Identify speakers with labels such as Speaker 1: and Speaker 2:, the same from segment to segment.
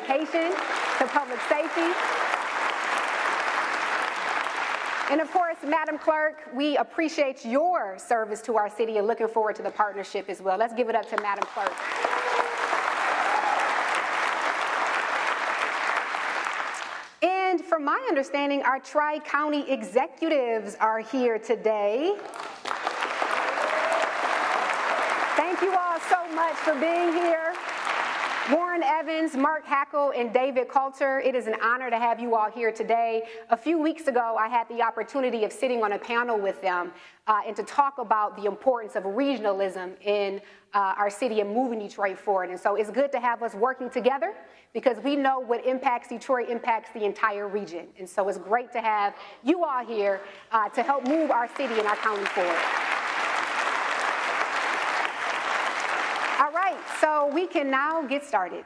Speaker 1: education to public safety. And of course, Madam Clerk, we appreciate your service to our city and looking forward to the partnership as well. Let's give it up to Madam Clerk. And from my understanding, our Tri-County executives are here today. Thank you all so much for being here. Warren Evans, Mark Hackle, and David Coulter, it is an honor to have you all here today. A few weeks ago, I had the opportunity of sitting on a panel with them and to talk about the importance of regionalism in our city and moving Detroit forward. And so it's good to have us working together because we know what impacts Detroit impacts the entire region. And so it's great to have you all here to help move our city and our county forward. All right, so we can now get started.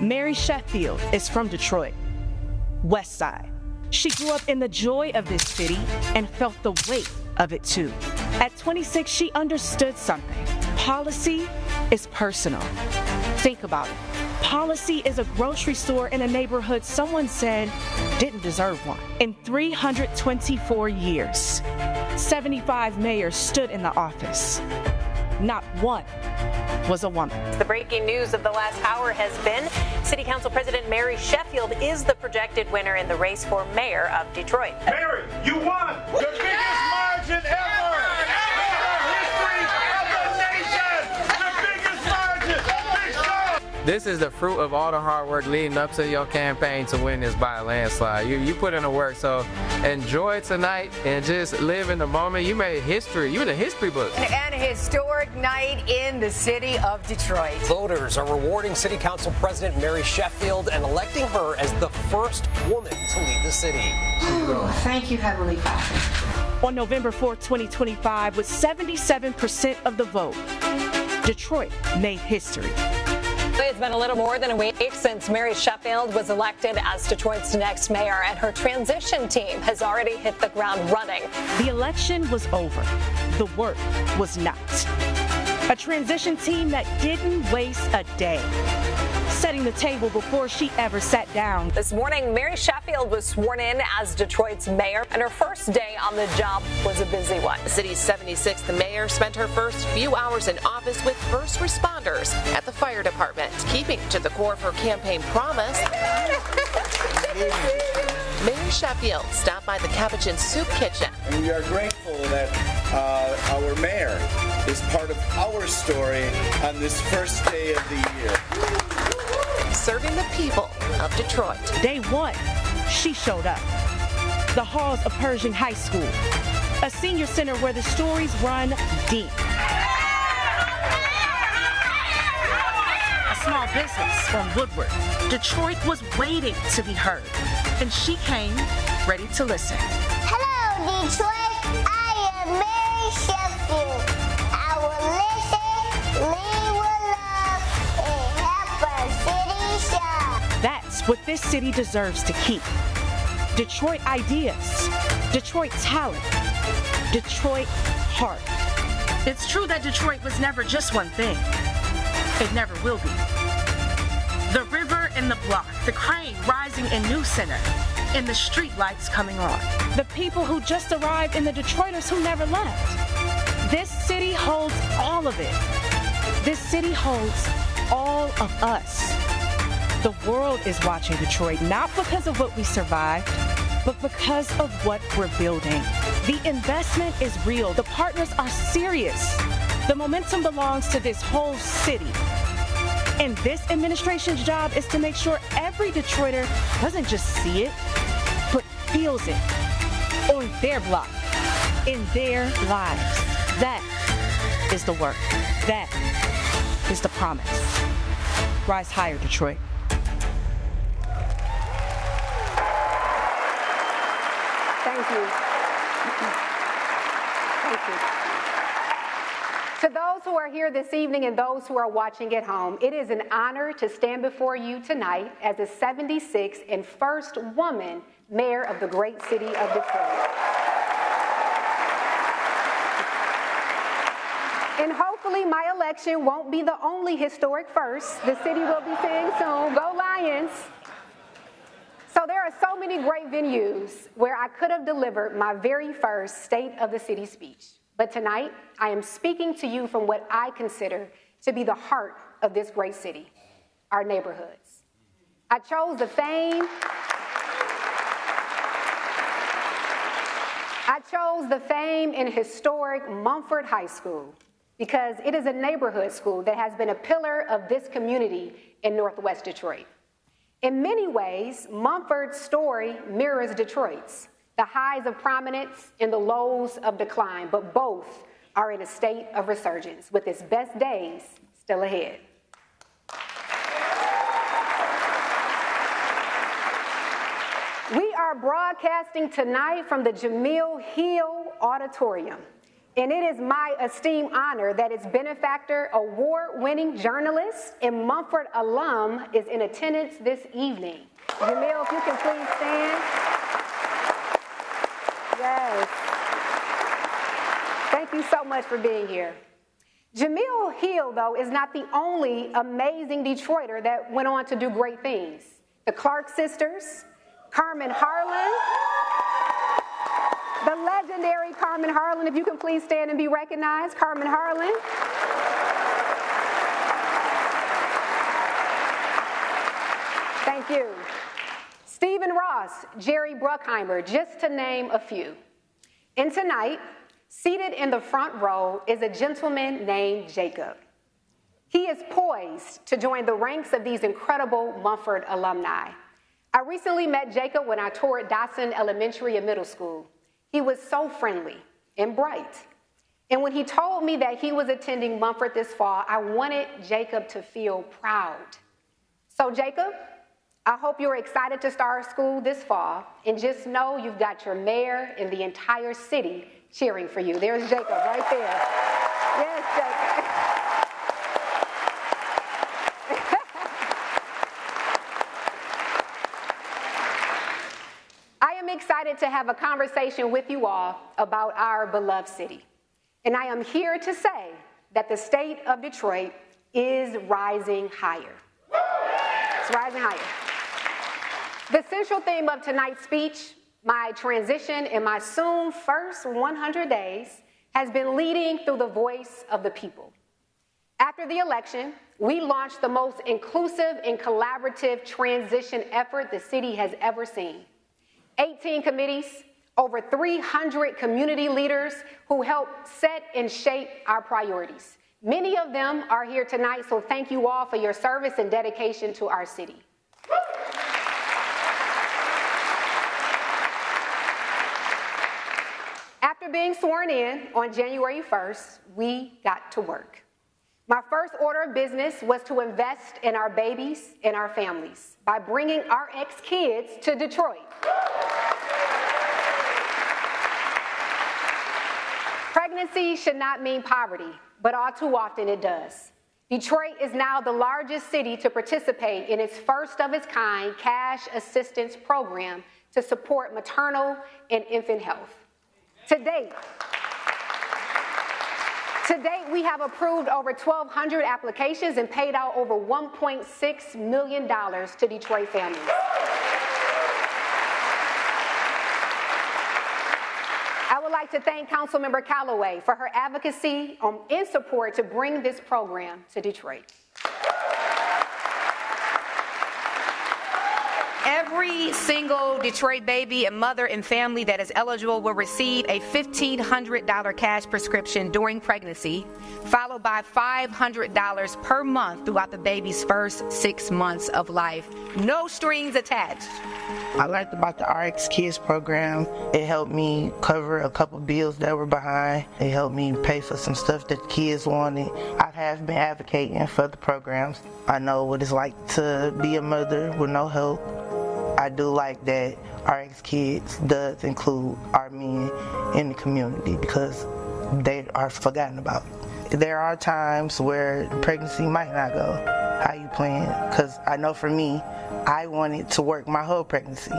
Speaker 2: Mary Sheffield is from Detroit, West Side. She grew up in the joy of this city and felt the weight of it too. At 26, she understood something. Policy is personal. Think about it. Policy is a grocery store in a neighborhood someone said didn't deserve one. In 324 years, 75 mayors stood in the office. Not one was a woman.
Speaker 3: The breaking news of the last hour has been City Council President Mary Sheffield is the projected winner in the race for mayor of Detroit.
Speaker 4: Mary, you won the biggest margin ever in the history of the nation. The biggest margin. Big show.
Speaker 5: This is the fruit of all the hard work leading up to your campaign to win this by a landslide. You put in the work, so enjoy tonight and just live in the moment. You made history. You in the history books.
Speaker 6: And a historic night in the city of Detroit.
Speaker 7: Voters are rewarding City Council President Mary Sheffield and electing her as the first woman to lead the city.
Speaker 8: Oh, thank you, Heavenly Father.
Speaker 2: On November 4, 2025, with 77% of the vote, Detroit made history.
Speaker 3: It's been a little more than a week since Mary Sheffield was elected as Detroit's next mayor, and her transition team has already hit the ground running.
Speaker 2: The election was over. The work was not. A transition team that didn't waste a day, setting the table before she ever sat down.
Speaker 3: This morning, Mary Sheffield was sworn in as Detroit's mayor, and her first day on the job was a busy one.
Speaker 9: The city's 76th mayor spent her first few hours in office with first responders at the fire department, keeping to the core of her campaign promise. Mary Sheffield stopped by the Cabbage and Soup Kitchen.
Speaker 10: And we are grateful that our mayor is part of our story on this first day of the year.
Speaker 9: Serving the people of Detroit.
Speaker 2: Day one, she showed up. The halls of Pershing High School, a senior center where the stories run deep. A small business from Woodward. Detroit was waiting to be heard, and she came ready to listen.
Speaker 11: Hello, Detroit. I am Mary Sheffield. I will listen, lead with love, and help our city shine.
Speaker 2: That's what this city deserves to keep. Detroit ideas, Detroit talent, Detroit heart. It's true that Detroit was never just one thing. It never will be. The river in the block, the crane rising in New Center, and the street lights coming on. The people who just arrived and the Detroiters who never left. This city holds all of it. This city holds all of us. The world is watching Detroit, not because of what we survived, but because of what we're building. The investment is real. The partners are serious. The momentum belongs to this whole city. And this administration's job is to make sure every Detroiter doesn't just see it, but feels it on their block, in their lives. That is the work. That is the promise. Rise higher, Detroit.
Speaker 1: Thank you. Thank you. To those who are here this evening and those who are watching at home, it is an honor to stand before you tonight as the 76th and first woman mayor of the great city of Detroit. And hopefully my election won't be the only historic first the city will be seeing soon. Go Lions! So there are so many great venues where I could have delivered my very first State of the City speech. But tonight, I am speaking to you from what I consider to be the heart of this great city, our neighborhoods. I chose the famed and historic Mumford High School because it is a neighborhood school that has been a pillar of this community in Northwest Detroit. In many ways, Mumford's story mirrors Detroit's, the highs of prominence and the lows of decline, but both are in a state of resurgence, with its best days still ahead. We are broadcasting tonight from the Jamil Hill Auditorium, and it is my esteemed honor that its benefactor, award-winning journalist, and Mumford alum is in attendance this evening. Jamil, if you can please stand. Yes. Thank you so much for being here. Jamil Hill, though, is not the only amazing Detroiter that went on to do great things. The Clark sisters, Carmen Harlan, the legendary Carmen Harlan, if you can please stand and be recognized, Carmen Harlan. Thank you. Stephen Ross, Jerry Bruckheimer, just to name a few. And tonight, seated in the front row is a gentleman named Jacob. He is poised to join the ranks of these incredible Mumford alumni. I recently met Jacob when I toured Dotson Elementary and Middle School. He was so friendly and bright. And when he told me that he was attending Mumford this fall, I wanted Jacob to feel proud. So Jacob, I hope you're excited to start school this fall, and just know you've got your mayor and the entire city cheering for you. There's Jacob right there. Yes, Jacob. I am excited to have a conversation with you all about our beloved city. And I am here to say that the state of Detroit is rising higher. It's rising higher. The central theme of tonight's speech, my transition in my soon first 100 days, has been leading through the voice of the people. After the election, we launched the most inclusive and collaborative transition effort the city has ever seen. 18 committees, over 300 community leaders who helped set and shape our priorities. Many of them are here tonight, so thank you all for your service and dedication to our city. After being sworn in on January 1st, we got to work. My first order of business was to invest in our babies and our families by bringing our ex-kids to Detroit. Pregnancy should not mean poverty, but all too often it does. Detroit is now the largest city to participate in its first of its kind cash assistance program to support maternal and infant health. To date, we have approved over 1,200 applications and paid out over $1.6 million to Detroit families. I would like to thank Councilmember Calloway for her advocacy and support to bring this program to Detroit.
Speaker 12: Every single Detroit baby and mother and family that is eligible will receive a $1,500 cash prescription during pregnancy, followed by $500 per month throughout the baby's first 6 months of life. No strings attached.
Speaker 13: I learned about the RX Kids program. It helped me cover a couple bills that were behind. It helped me pay for some stuff that the kids wanted. I have been advocating for the programs. I know what it's like to be a mother with no help. I do like that RX Kids does include our men in the community because they are forgotten about. There are times where pregnancy might not go how you plan, because I know for me, I wanted to work my whole pregnancy,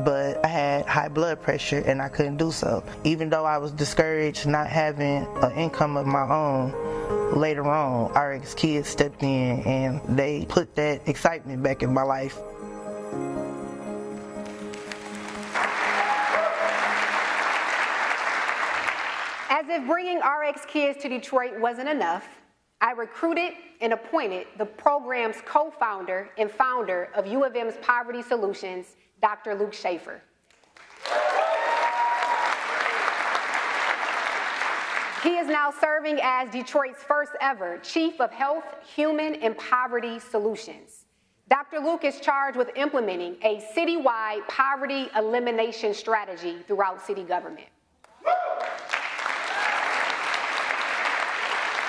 Speaker 13: but I had high blood pressure and I couldn't do so. Even though I was discouraged not having an income of my own, later on, RX Kids stepped in and they put that excitement back in my life.
Speaker 1: As if bringing RX Kids to Detroit wasn't enough, I recruited and appointed the program's co-founder and founder of U of M's Poverty Solutions, Dr. Luke Schaefer. He is now serving as Detroit's first ever Chief of Health, Human, and Poverty Solutions. Dr. Luke is charged with implementing a citywide poverty elimination strategy throughout city government.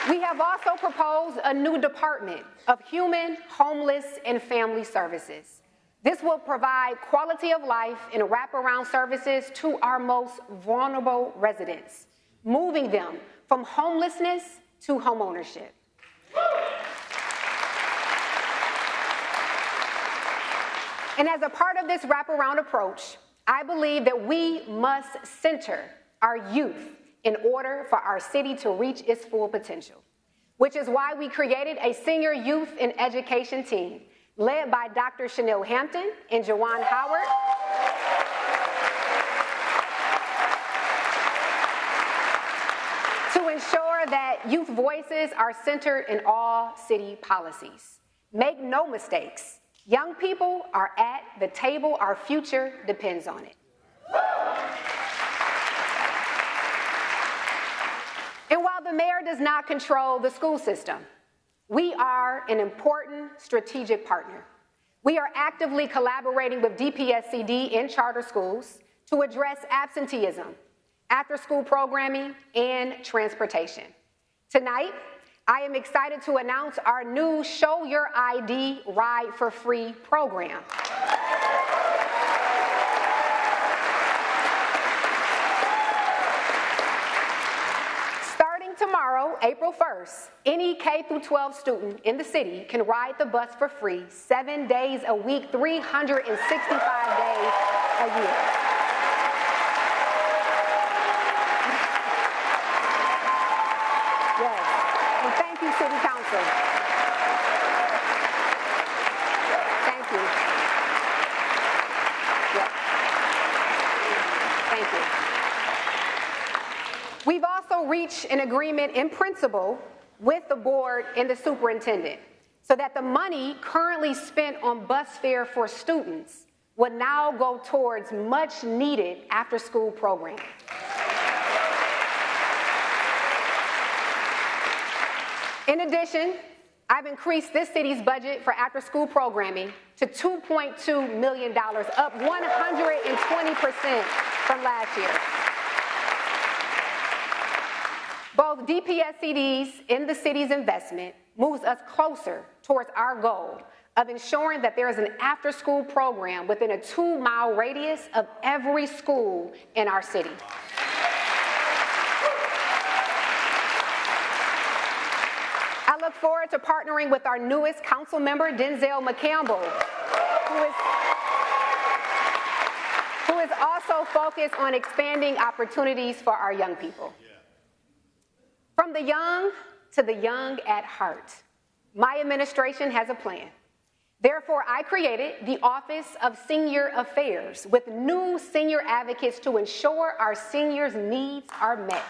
Speaker 1: We have also proposed a new department of Human, Homeless, and Family Services. This will provide quality of life and wraparound services to our most vulnerable residents, moving them from homelessness to homeownership. And as a part of this wraparound approach, I believe that we must center our youth in order for our city to reach its full potential, which is why we created a senior youth and education team led by Dr. Chanel Hampton and Jawan Howard, to ensure that youth voices are centered in all city policies. Make no mistakes, young people are at the table. Our future depends on it. And while the mayor does not control the school system, we are an important strategic partner. We are actively collaborating with DPSCD and charter schools to address absenteeism, after-school programming, and transportation. Tonight, I am excited to announce our new Show Your ID Ride for Free program. Tomorrow, April 1st, any K-12 student in the city can ride the bus for free 7 days a week, 365 days a year. Yes, and thank you, City Council. Thank you. Yes. Thank you. We've also reached an agreement in principle with the board and the superintendent so that the money currently spent on bus fare for students will now go towards much needed after-school programming. In addition, I've increased this city's budget for after-school programming to $2.2 million, up 120% from last year. Both DPSCD's and the city's investment moves us closer towards our goal of ensuring that there is an after-school program within a 2-mile radius of every school in our city. I look forward to partnering with our newest council member, Denzel McCampbell, who is also focused on expanding opportunities for our young people. From the young to the young at heart, my administration has a plan. Therefore, I created the Office of Senior Affairs with new senior advocates to ensure our seniors' needs are met.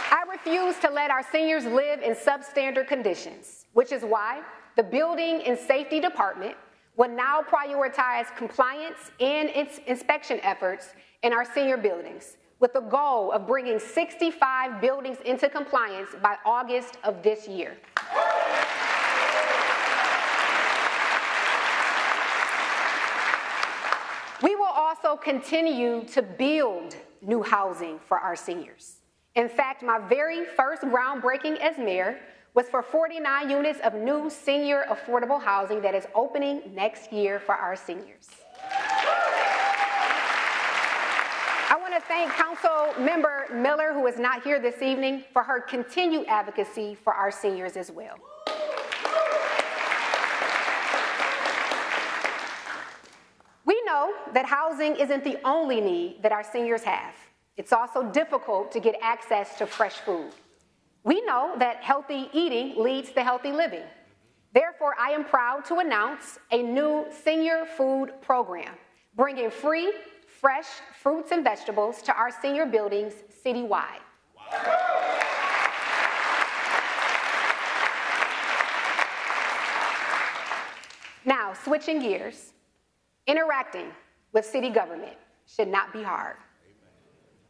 Speaker 1: I refuse to let our seniors live in substandard conditions, which is why the Building and Safety Department will now prioritize compliance and its inspection efforts in our senior buildings, with the goal of bringing 65 buildings into compliance by August of this year. We will also continue to build new housing for our seniors. In fact, my very first groundbreaking as mayor was for 49 units of new senior affordable housing that is opening next year for our seniors. I want to thank Council Member Miller, who is not here this evening, for her continued advocacy for our seniors as well. know that housing isn't the only need that our seniors have. It's also difficult to get access to fresh food. We know that healthy eating leads to healthy living. Therefore, I am proud to announce a new senior food program, bringing free, fresh fruits and vegetables to our senior buildings citywide. Now, switching gears, interacting with city government should not be hard,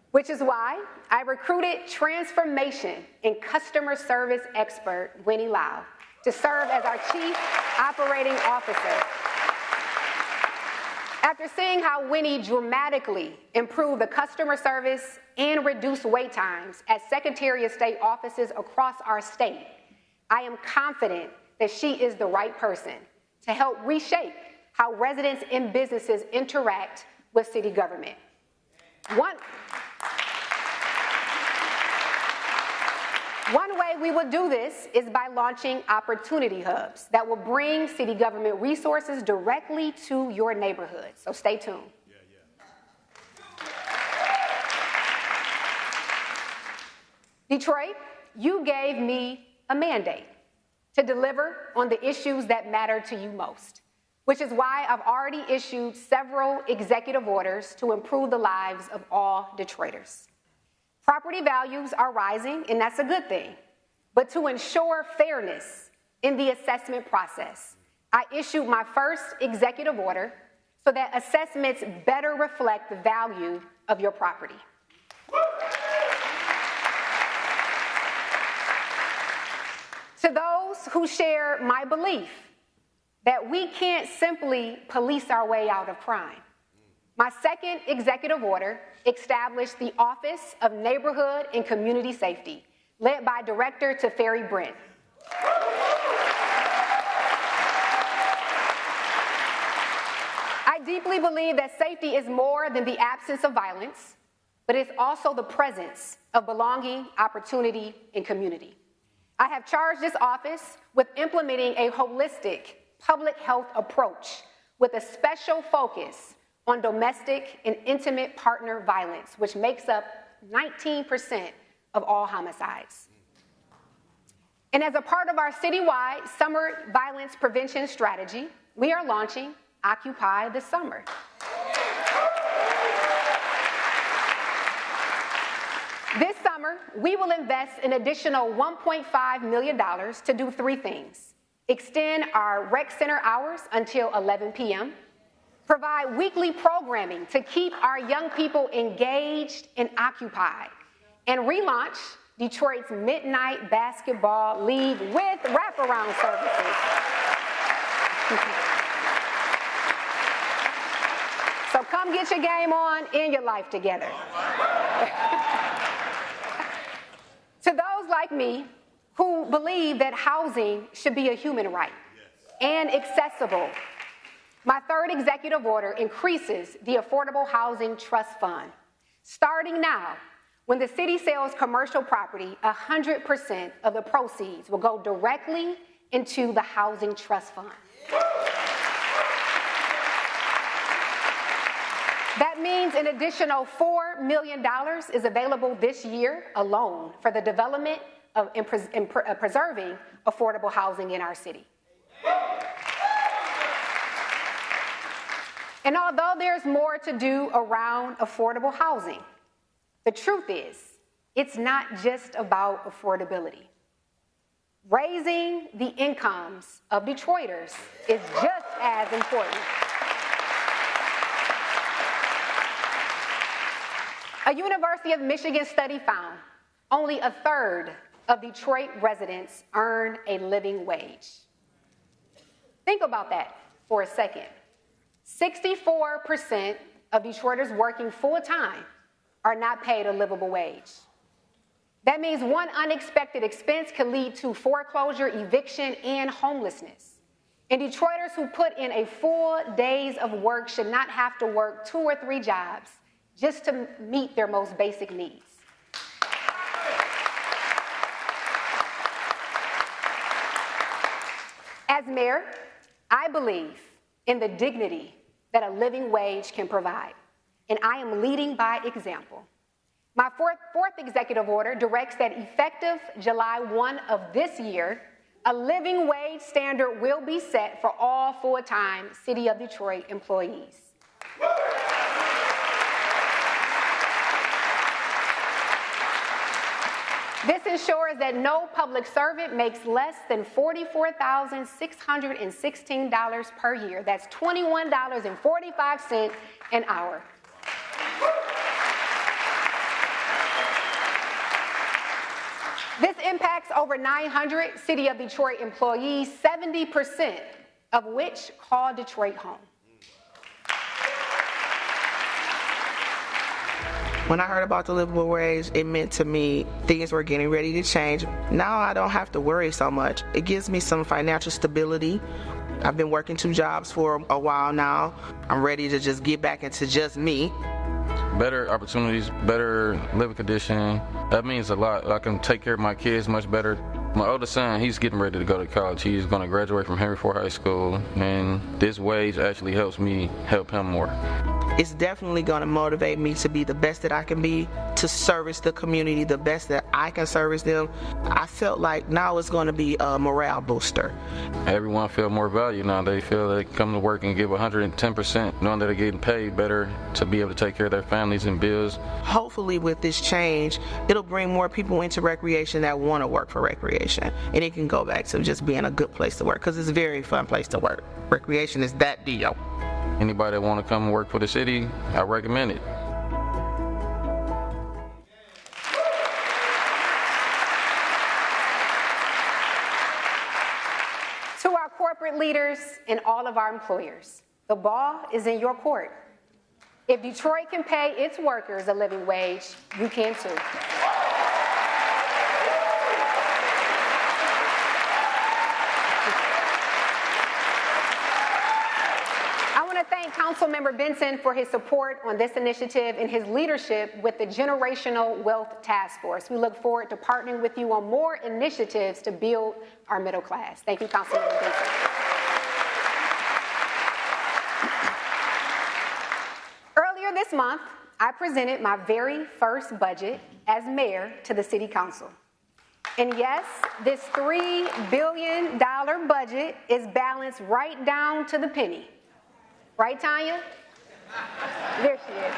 Speaker 1: which is why I recruited transformation and customer service expert Winnie Lau to serve as our Chief Operating Officer. After seeing how Winnie dramatically improved the customer service and reduced wait times at Secretary of State offices across our state, I am confident that she is the right person to help reshape how residents and businesses interact with city government. One way we will do this is by launching opportunity hubs that will bring city government resources directly to your neighborhood. So stay tuned. Detroit, you gave me a mandate to deliver on the issues that matter to you most, which is why I've already issued several executive orders to improve the lives of all Detroiters. Property values are rising, and that's a good thing. But to ensure fairness in the assessment process, I issued my first executive order so that assessments better reflect the value of your property. To those who share my belief that we can't simply police our way out of crime, my second executive order established the Office of Neighborhood and Community Safety, led by Director Teferi Brent. I deeply believe that safety is more than the absence of violence, but it's also the presence of belonging, opportunity, and community. I have charged this office with implementing a holistic public health approach with a special focus on domestic and intimate partner violence, which makes up 19% of all homicides. And as a part of our citywide summer violence prevention strategy, we are launching Occupy the Summer. This summer, we will invest an additional $1.5 million to do three things: extend our rec center hours until 11 p.m., provide weekly programming to keep our young people engaged and occupied, and relaunch Detroit's Midnight Basketball League with wraparound services. So come get your game on and your life together. To those like me who believe that housing should be a human right and accessible, my third executive order increases the Affordable Housing Trust Fund. Starting now, when the city sells commercial property, 100% of the proceeds will go directly into the Housing Trust Fund. That means an additional $4 million is available this year alone for the development of and preserving affordable housing in our city. And although there's more to do around affordable housing, the truth is, it's not just about affordability. Raising the incomes of Detroiters is just as important. A University of Michigan study found only a third of Detroit residents earn a living wage. Think about that for a second. 64% of Detroiters working full-time are not paid a livable wage. That means one unexpected expense can lead to foreclosure, eviction, and homelessness. And Detroiters who put in a full days of work should not have to work 2 or 3 jobs just to meet their most basic needs. As mayor, I believe in the dignity that a living wage can provide, and I am leading by example. My fourth executive order directs that effective July 1 of this year, a living wage standard will be set for all full-time City of Detroit employees. This ensures that no public servant makes less than $44,616 per year. That's $21.45 an hour. This impacts over 900 City of Detroit employees, 70% of which call Detroit home.
Speaker 13: When I heard about the livable wage, it meant to me things were getting ready to change. Now I don't have to worry so much. It gives me some financial stability. I've been working 2 jobs for a while now. I'm ready to just get back into just me.
Speaker 14: Better opportunities, better living condition. That means a lot. I can take care of my kids much better. My oldest son, he's getting ready to go to college. He's going to graduate from Mumford High School, and this wage actually helps me help him more.
Speaker 13: It's definitely going to motivate me to be the best that I can be, to service the community the best that I can service them. I felt like now it's going to be a morale booster.
Speaker 14: Everyone feel more value now. They feel they come to work and give 110%, knowing that they're getting paid better to be able to take care of their families and bills.
Speaker 13: Hopefully with this change, it'll bring more people into recreation that want to work for recreation. And it can go back to just being a good place to work, because it's a very fun place to work. Recreation is that deal.
Speaker 14: Anybody that want to come and work for the city, I recommend it.
Speaker 1: To our corporate leaders and all of our employers, the ball is in your court. If Detroit can pay its workers a living wage, you can too. Thank Councilmember Benson for his support on this initiative and his leadership with the Generational Wealth Task Force. We look forward to partnering with you on more initiatives to build our middle class. Thank you, Councilmember Benson. Earlier this month, I presented my very first budget as mayor to the City Council. And yes, this $3 billion budget is balanced right down to the penny. Right, Tanya? There she is.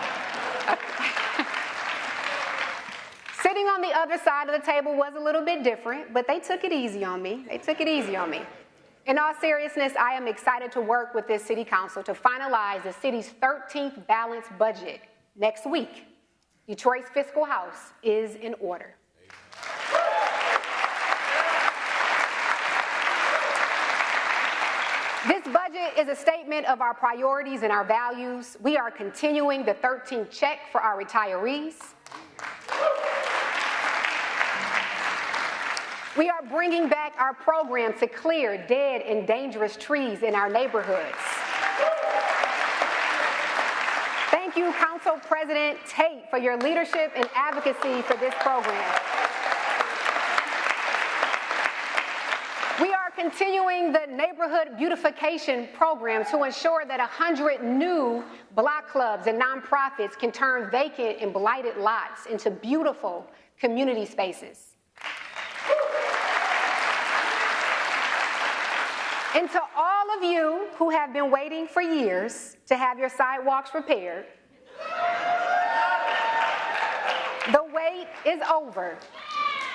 Speaker 1: Okay. Sitting on the other side of the table was a little bit different, but they took it easy on me. In all seriousness, I am excited to work with this City Council to finalize the city's 13th balanced budget next week. Detroit's fiscal house is in order. This budget is a statement of our priorities and our values. We are continuing the 13th check for our retirees. We are bringing back our program to clear dead and dangerous trees in our neighborhoods. Thank you, Council President Tate, for your leadership and advocacy for this program. We are continuing the neighborhood beautification program to ensure that 100 new block clubs and nonprofits can turn vacant and blighted lots into beautiful community spaces. And to all of you who have been waiting for years to have your sidewalks repaired, the wait is over.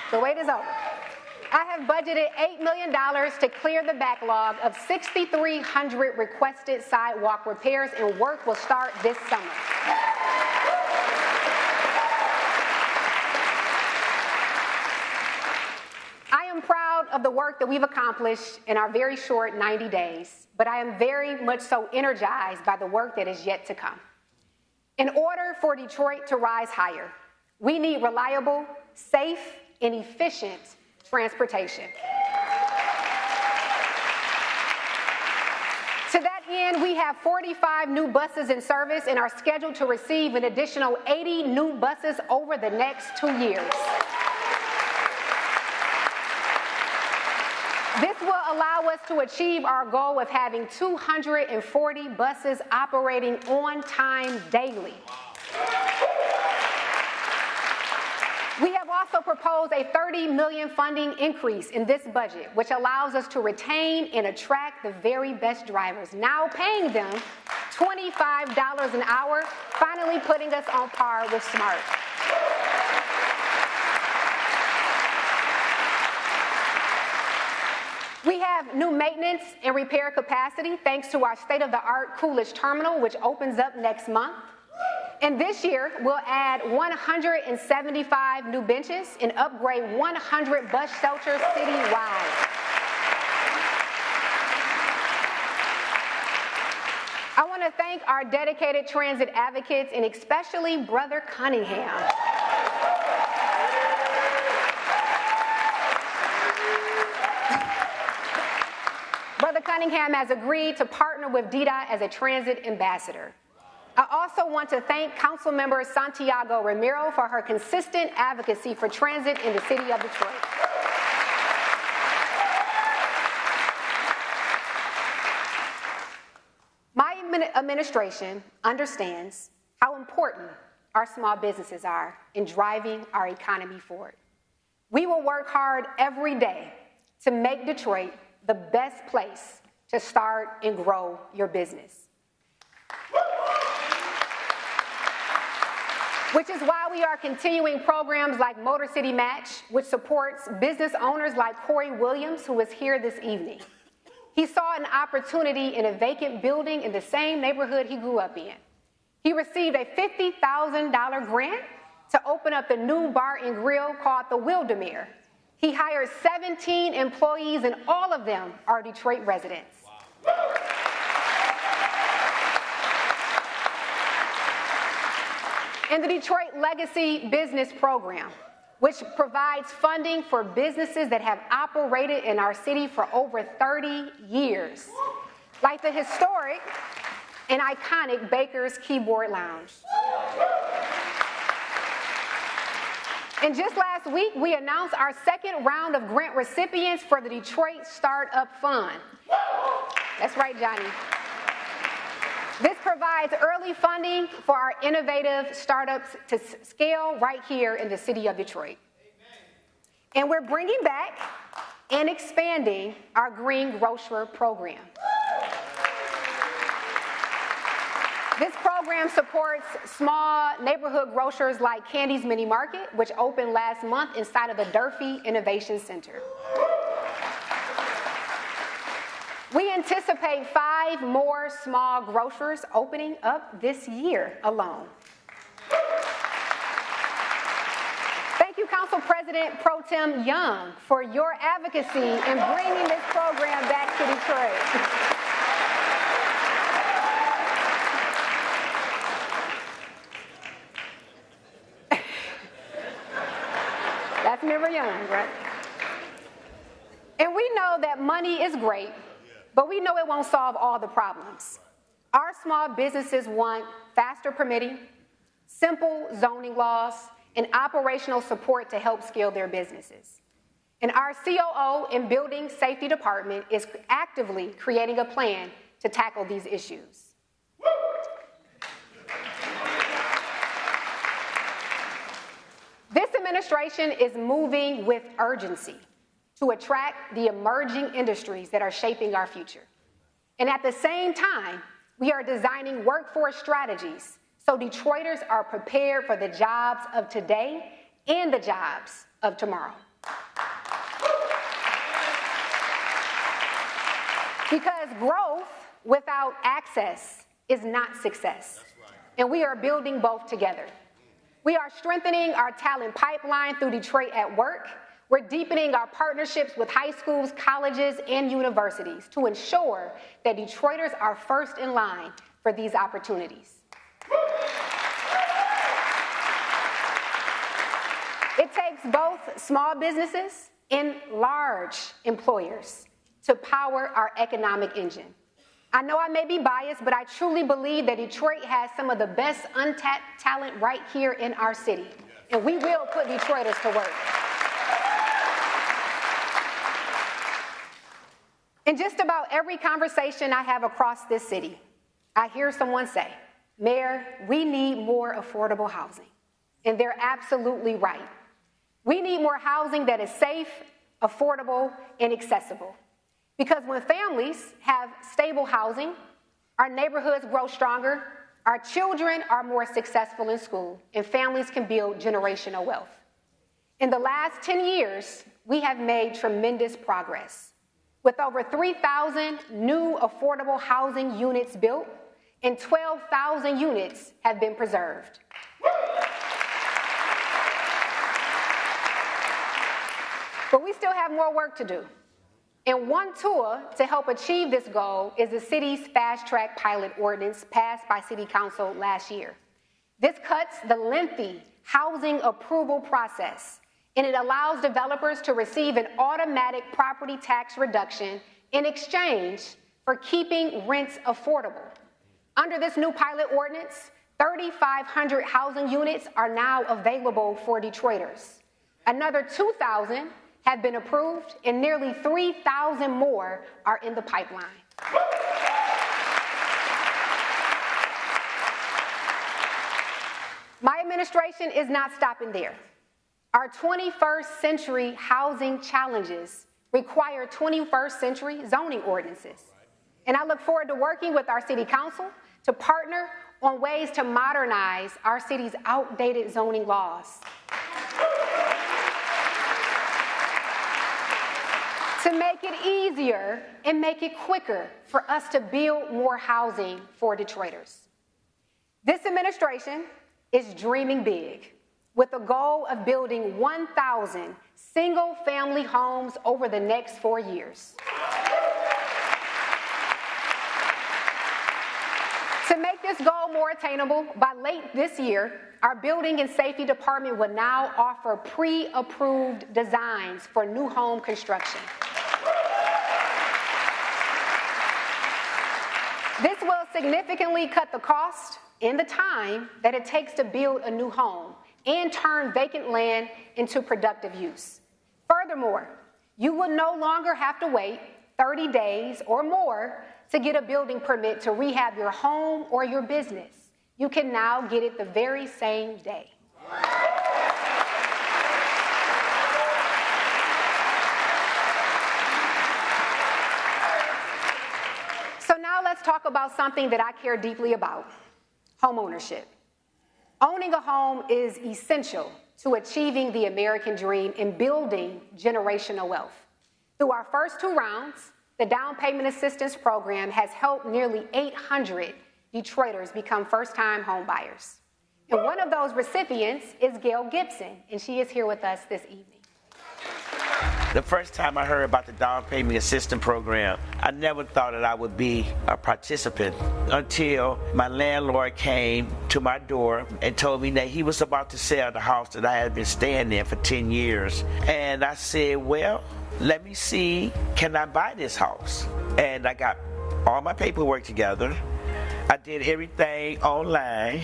Speaker 1: The wait is over. I have budgeted $8 million to clear the backlog of 6,300 requested sidewalk repairs, and work will start this summer. I am proud of the work that we've accomplished in our very short 90 days, but I am very much so energized by the work that is yet to come. In order for Detroit to rise higher, we need reliable, safe, and efficient transportation. To that end, we have 45 new buses in service and are scheduled to receive an additional 80 new buses over the next 2 years. This will allow us to achieve our goal of having 240 buses operating on time daily. We have also proposed a $30 million funding increase in this budget, which allows us to retain and attract the very best drivers, now paying them $25 an hour, finally putting us on par with SMART. We have new maintenance and repair capacity thanks to our state-of-the-art Coolidge Terminal, which opens up next month. And this year, we'll add 175 new benches and upgrade 100 bus shelters citywide. I want to thank our dedicated transit advocates and especially Brother Cunningham. Brother Cunningham has agreed to partner with DDOT as a transit ambassador. I also want to thank Councilmember Santiago Ramiro for her consistent advocacy for transit in the city of Detroit. My administration understands how important our small businesses are in driving our economy forward. We will work hard every day to make Detroit the best place to start and grow your business. Which is why we are continuing programs like Motor City Match, which supports business owners like Corey Williams, who is here this evening. He saw an opportunity in a vacant building in the same neighborhood he grew up in. He received a $50,000 grant to open up the new bar and grill called the Wildermere. He hired 17 employees, and all of them are Detroit residents. Wow. And the Detroit Legacy Business Program, which provides funding for businesses that have operated in our city for over 30 years, like the historic and iconic Baker's Keyboard Lounge. And just last week, we announced our second round of grant recipients for the Detroit Startup Fund. That's right, Johnny. This provides early funding for our innovative startups to scale right here in the city of Detroit. And we're bringing back and expanding our Green Grocer program. This program supports small neighborhood grocers like Candy's Mini Market, which opened last month inside of the Durfee Innovation Center. We anticipate 5 more small grocers opening up this year alone. Thank you, Council President Pro Tem Young, for your advocacy in bringing this program back to Detroit. That's Member Young, right? And we know that money is great, but we know it won't solve all the problems. Our small businesses want faster permitting, simple zoning laws, and operational support to help scale their businesses. And our COO and Building Safety Department is actively creating a plan to tackle these issues. This administration is moving with urgency to attract the emerging industries that are shaping our future. And at the same time, we are designing workforce strategies so Detroiters are prepared for the jobs of today and the jobs of tomorrow. Because growth without access is not success. And we are building both together. We are strengthening our talent pipeline through Detroit at Work. We're deepening our partnerships with high schools, colleges, and universities to ensure that Detroiters are first in line for these opportunities. It takes both small businesses and large employers to power our economic engine. I know I may be biased, but I truly believe that Detroit has some of the best untapped talent right here in our city, and we will put Detroiters to work. In just about every conversation I have across this city, I hear someone say, Mayor, we need more affordable housing. And they're absolutely right. We need more housing that is safe, affordable, and accessible. Because when families have stable housing, our neighborhoods grow stronger, our children are more successful in school, and families can build generational wealth. In the last 10 years, we have made tremendous progress, with over 3,000 new affordable housing units built, and 12,000 units have been preserved. But we still have more work to do. And one tool to help achieve this goal is the city's fast-track pilot ordinance passed by City Council last year. This cuts the lengthy housing approval process, and it allows developers to receive an automatic property tax reduction in exchange for keeping rents affordable. Under this new pilot ordinance, 3,500 housing units are now available for Detroiters. Another 2,000 have been approved, and nearly 3,000 more are in the pipeline. My administration is not stopping there. Our 21st century housing challenges require 21st century zoning ordinances. And I look forward to working with our city council to partner on ways to modernize our city's outdated zoning laws. To make it easier and make it quicker for us to build more housing for Detroiters. This administration is dreaming big with the goal of building 1,000 single-family homes over the next 4 years. To make this goal more attainable, by late this year, our Building and Safety Department will now offer pre-approved designs for new home construction. This will significantly cut the cost and the time that it takes to build a new home and turn vacant land into productive use. Furthermore, you will no longer have to wait 30 days or more to get a building permit to rehab your home or your business. You can now get it the very same day. So now let's talk about something that I care deeply about, home ownership. Owning a home is essential to achieving the American dream and building generational wealth. Through our first 2 rounds, the Down Payment Assistance Program has helped nearly 800 Detroiters become first-time home buyers. And one of those recipients is Gail Gibson, and she is here with us this evening.
Speaker 15: The first time I heard about the Down Payment Assistance Program, I never thought that I would be a participant until my landlord came to my door and told me that he was about to sell the house that I had been staying in for 10 years. And I said, well, let me see, can I buy this house? And I got all my paperwork together. I did everything online.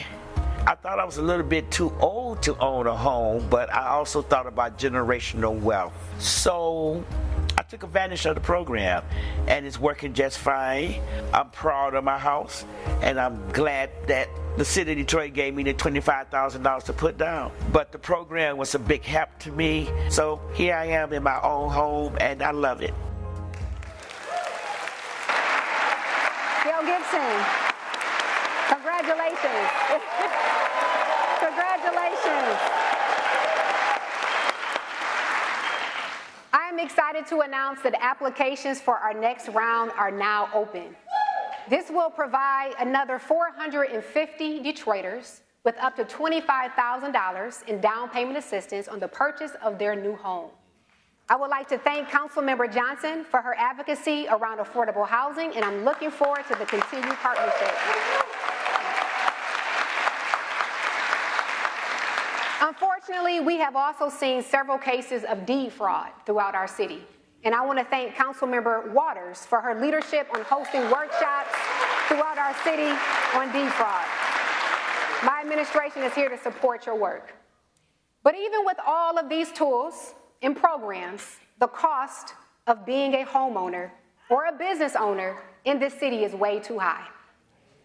Speaker 15: I thought I was a little bit too old to own a home, but I also thought about generational wealth. So I took advantage of the program, and it's working just fine. I'm proud of my house, and I'm glad that the city of Detroit gave me the $25,000 to put down. But the program was a big help to me, so here I am in my own home, and I love it.
Speaker 1: Gail Gibson, congratulations. Congratulations. I am excited to announce that applications for our next round are now open. This will provide another 450 Detroiters with up to $25,000 in down payment assistance on the purchase of their new home. I would like to thank Councilmember Johnson for her advocacy around affordable housing, and I'm looking forward to the continued partnership. Unfortunately, we have also seen several cases of deed fraud throughout our city. And I want to thank Councilmember Waters for her leadership on hosting workshops throughout our city on deed fraud. My administration is here to support your work. But even with all of these tools and programs, the cost of being a homeowner or a business owner in this city is way too high.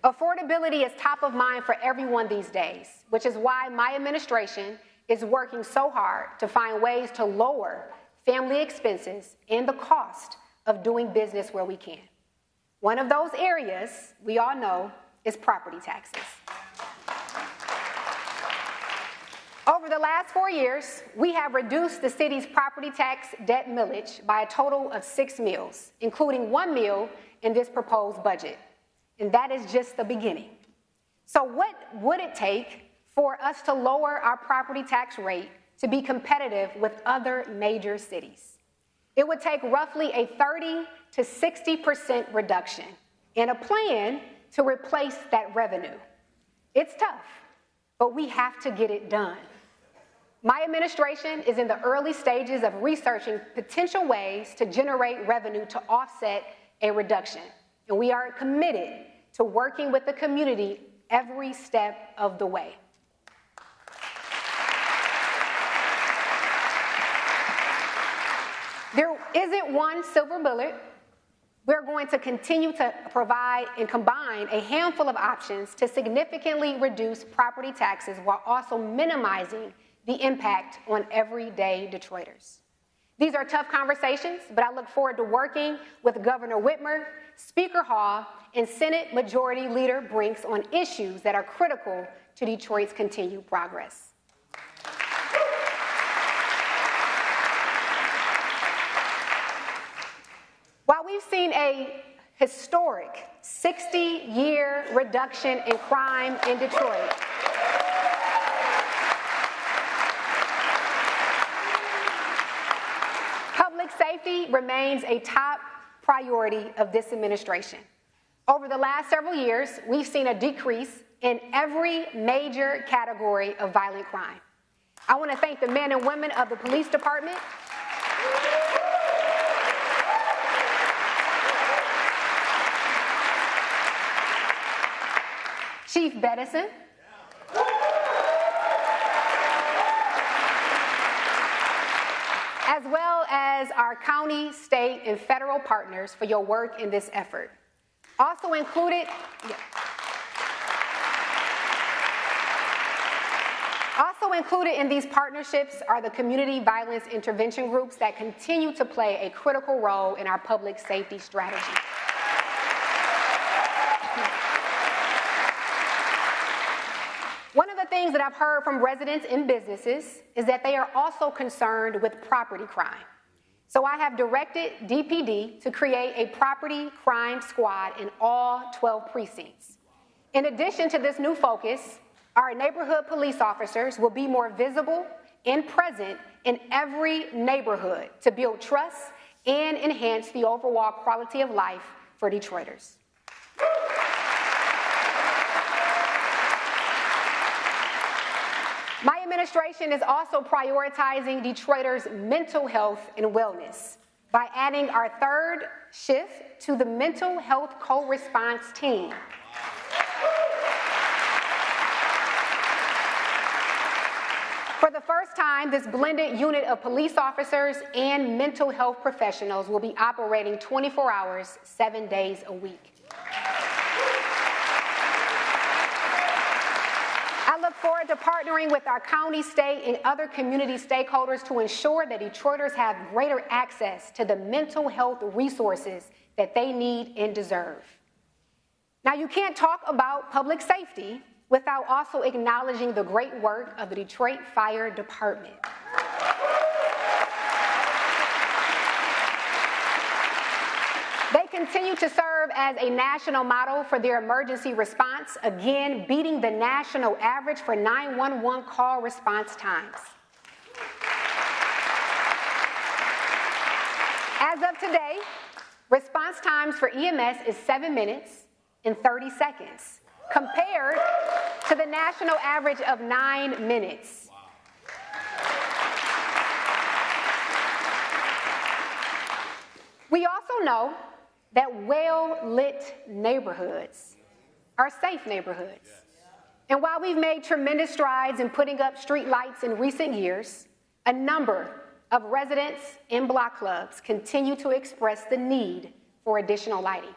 Speaker 1: Affordability is top of mind for everyone these days, which is why my administration is working so hard to find ways to lower family expenses and the cost of doing business where we can. One of those areas, we all know, is property taxes. Over the last 4 years, we have reduced the city's property tax debt millage by a total of 6 mills, including 1 mill in this proposed budget. And that is just the beginning. So what would it take for us to lower our property tax rate to be competitive with other major cities? It would take roughly a 30 to 60% reduction and a plan to replace that revenue. It's tough, but we have to get it done. My administration is in the early stages of researching potential ways to generate revenue to offset a reduction, and we are committed to working with the community every step of the way. There isn't one silver bullet. We're going to continue to provide and combine a handful of options to significantly reduce property taxes while also minimizing the impact on everyday Detroiters. These are tough conversations, but I look forward to working with Governor Whitmer, Speaker Hall, and Senate Majority Leader Brinks on issues that are critical to Detroit's continued progress. While we've seen a historic 60-year reduction in crime in Detroit, public safety remains a top priority of this administration. Over the last several years, we've seen a decrease in every major category of violent crime. I want to thank the men and women of the police department, Chief Bedison, as well as our county, state, and federal partners for your work in this effort. Also included in these partnerships are the community violence intervention groups that continue to play a critical role in our public safety strategy. One of the things that I've heard from residents and businesses is that they are also concerned with property crime. So I have directed DPD to create a property crime squad in all 12 precincts. In addition to this new focus, our neighborhood police officers will be more visible and present in every neighborhood to build trust and enhance the overall quality of life for Detroiters. My administration is also prioritizing Detroiters' mental health and wellness by adding our third shift to the mental health co-response team. For the first time, this blended unit of police officers and mental health professionals will be operating 24 hours, 7 days a week. I look forward to partnering with our county, state, and other community stakeholders to ensure that Detroiters have greater access to the mental health resources that they need and deserve. Now, you can't talk about public safety without also acknowledging the great work of the Detroit Fire Department. They continue to serve as a national model for their emergency response, again, beating the national average for 911 call response times. As of today, response times for EMS is 7 minutes and 30 seconds, compared to the national average of 9 minutes. We also know that well-lit neighborhoods are safe neighborhoods. And while we've made tremendous strides in putting up street lights in recent years, a number of residents in block clubs continue to express the need for additional lighting.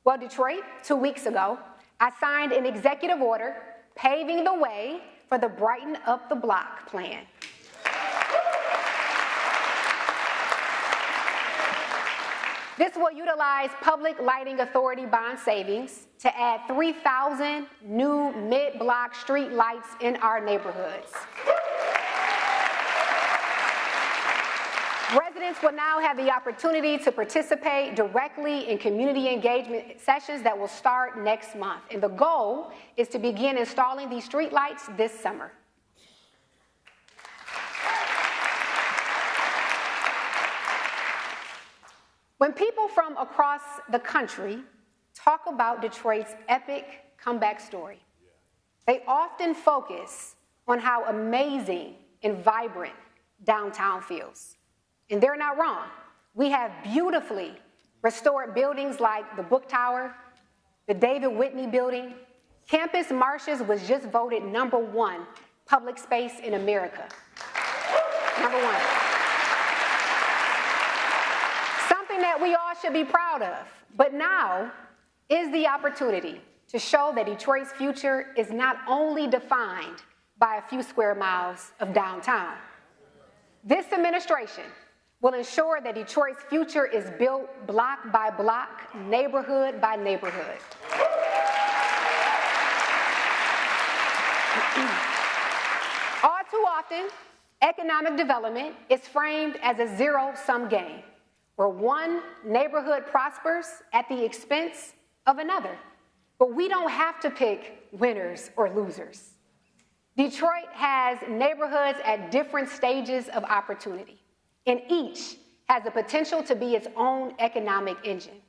Speaker 1: Well, Detroit, 2 weeks ago, I signed an executive order paving the way for the Brighten Up the Block plan. This will utilize Public Lighting Authority bond savings to add 3,000 new mid-block street lights in our neighborhoods. Residents will now have the opportunity to participate directly in community engagement sessions that will start next month. And the goal is to begin installing these street lights this summer. When people from across the country talk about Detroit's epic comeback story, they often focus on how amazing and vibrant downtown feels. And they're not wrong. We have beautifully restored buildings like the Book Tower, the David Whitney Building. Campus Martius was just voted #1 public space in America. #1. Something that we all should be proud of. But now is the opportunity to show that Detroit's future is not only defined by a few square miles of downtown. This administration will ensure that Detroit's future is built block by block, neighborhood by neighborhood. All too often, economic development is framed as a zero-sum game, where one neighborhood prospers at the expense of another. But we don't have to pick winners or losers. Detroit has neighborhoods at different stages of opportunity, and each has the potential to be its own economic engine.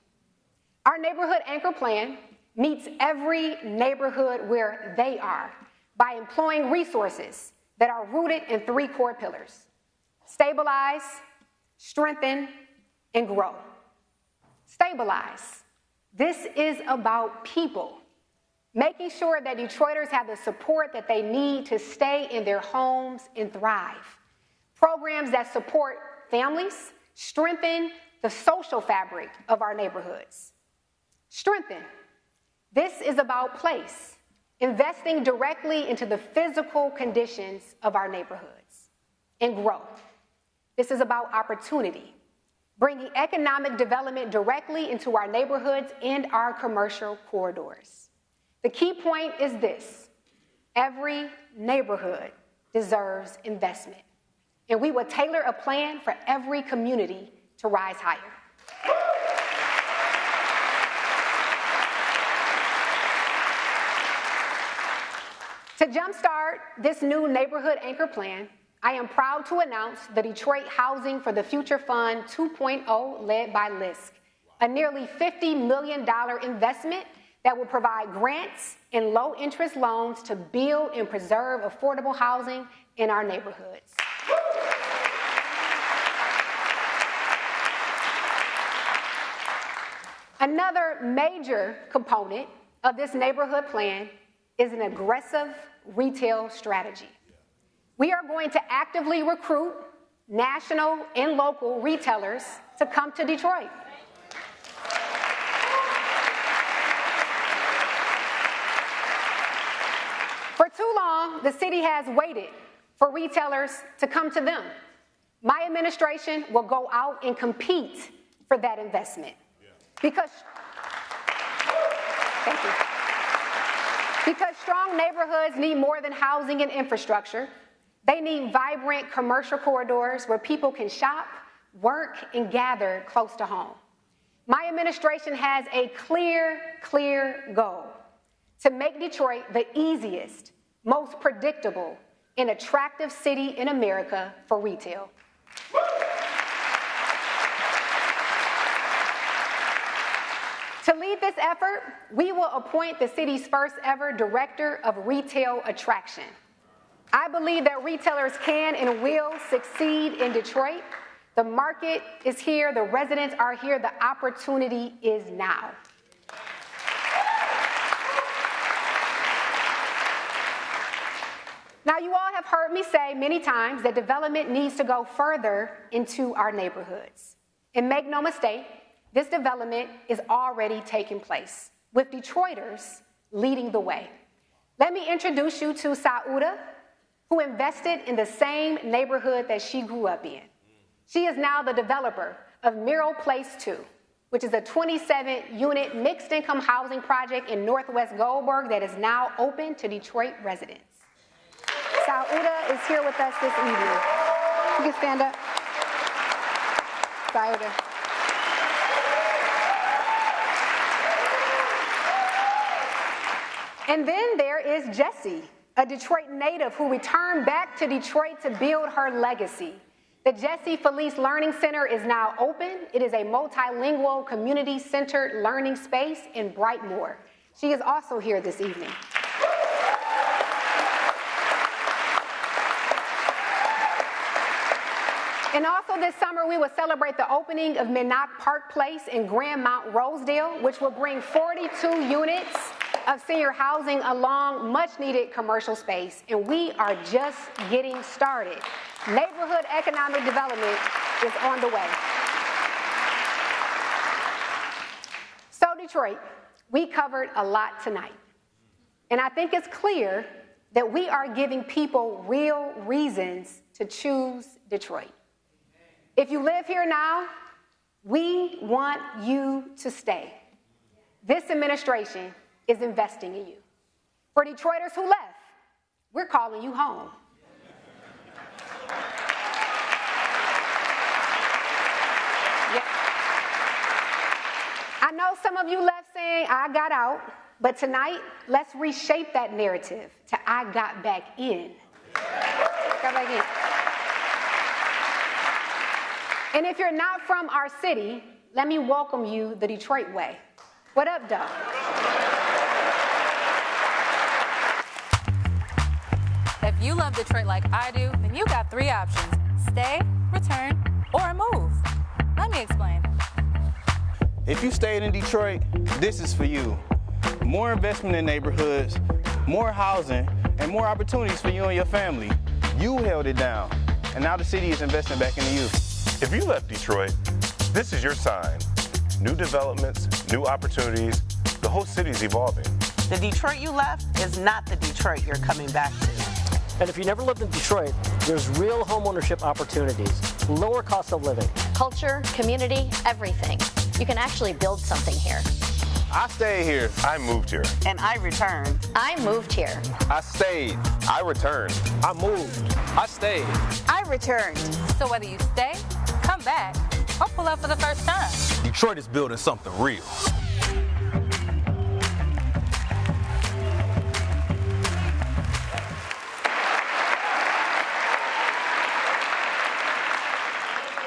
Speaker 1: Our neighborhood anchor plan meets every neighborhood where they are by employing resources that are rooted in 3 core pillars: stabilize, strengthen, and grow. Stabilize. This is about people, making sure that Detroiters have the support that they need to stay in their homes and thrive. Programs that support families strengthen the social fabric of our neighborhoods. Strengthen. This is about place, investing directly into the physical conditions of our neighborhoods. And grow. This is about opportunity, bringing economic development directly into our neighborhoods and our commercial corridors. The key point is this: every neighborhood deserves investment, and we will tailor a plan for every community to rise higher. To jumpstart this new neighborhood anchor plan, I am proud to announce the Detroit Housing for the Future Fund 2.0, led by LISC, a nearly $50 million investment that will provide grants and low-interest loans to build and preserve affordable housing in our neighborhoods. Another major component of this neighborhood plan is an aggressive retail strategy. We are going to actively recruit national and local retailers to come to Detroit. For too long, the city has waited for retailers to come to them. My administration will go out and compete for that investment. Because strong neighborhoods need more than housing and infrastructure. They need vibrant commercial corridors where people can shop, work, and gather close to home. My administration has a clear goal: to make Detroit the easiest, most predictable, and attractive city in America for retail. To lead this effort, we will appoint the city's first ever director of retail attraction. I believe that retailers can and will succeed in Detroit. The market is here, the residents are here, the opportunity is now. Now, you all have heard me say many times that development needs to go further into our neighborhoods. And make no mistake, This development is already taking place, with Detroiters leading the way. Let me introduce you to Sauda, who invested in the same neighborhood that she grew up in. She is now the developer of Merrill Place 2, which is a 27-unit mixed-income housing project in Northwest Goldberg that is now open to Detroit residents. Sauda is here with us this evening. You can stand up. Sauda. And then there is Jessie, a Detroit native who returned back to Detroit to build her legacy. The Jessie Felice Learning Center is now open. It is a multilingual, community-centered learning space in Brightmoor. She is also here this evening. And also this summer, we will celebrate the opening of Minnock Park Place in Grand Mount Rosedale, which will bring 42 units of senior housing along much-needed commercial space. And we are just getting started. Neighborhood economic development is on the way. So Detroit, we covered a lot tonight. And I think it's clear that we are giving people real reasons to choose Detroit. If you live here now, we want you to stay. This administration is investing in you. For Detroiters who left, we're calling you home. Yeah. I know some of you left saying, I got out, but tonight, let's reshape that narrative to I got back in. Got back in. And if you're not from our city, let me welcome you the Detroit way. What up, Doug?
Speaker 16: If you love Detroit like I do, then you got three options: stay, return, or move. Let me explain.
Speaker 17: If you stayed in Detroit, this is for you. More investment in neighborhoods, more housing, and more opportunities for you and your family. You held it down, and now the city is investing back into you.
Speaker 18: If you left Detroit, this is your sign. New developments, new opportunities, the whole city's evolving.
Speaker 19: The Detroit you left is not the Detroit you're coming back to.
Speaker 20: And if you never lived in Detroit, there's real homeownership opportunities, lower cost of living.
Speaker 21: Culture, community, everything. You can actually build something here.
Speaker 18: I stayed here. I moved here.
Speaker 19: And I returned.
Speaker 21: I moved here.
Speaker 18: I stayed. I returned.
Speaker 20: I moved. I stayed.
Speaker 16: I returned. So whether you stay, come back, or pull up for the first time,
Speaker 22: Detroit is building something real.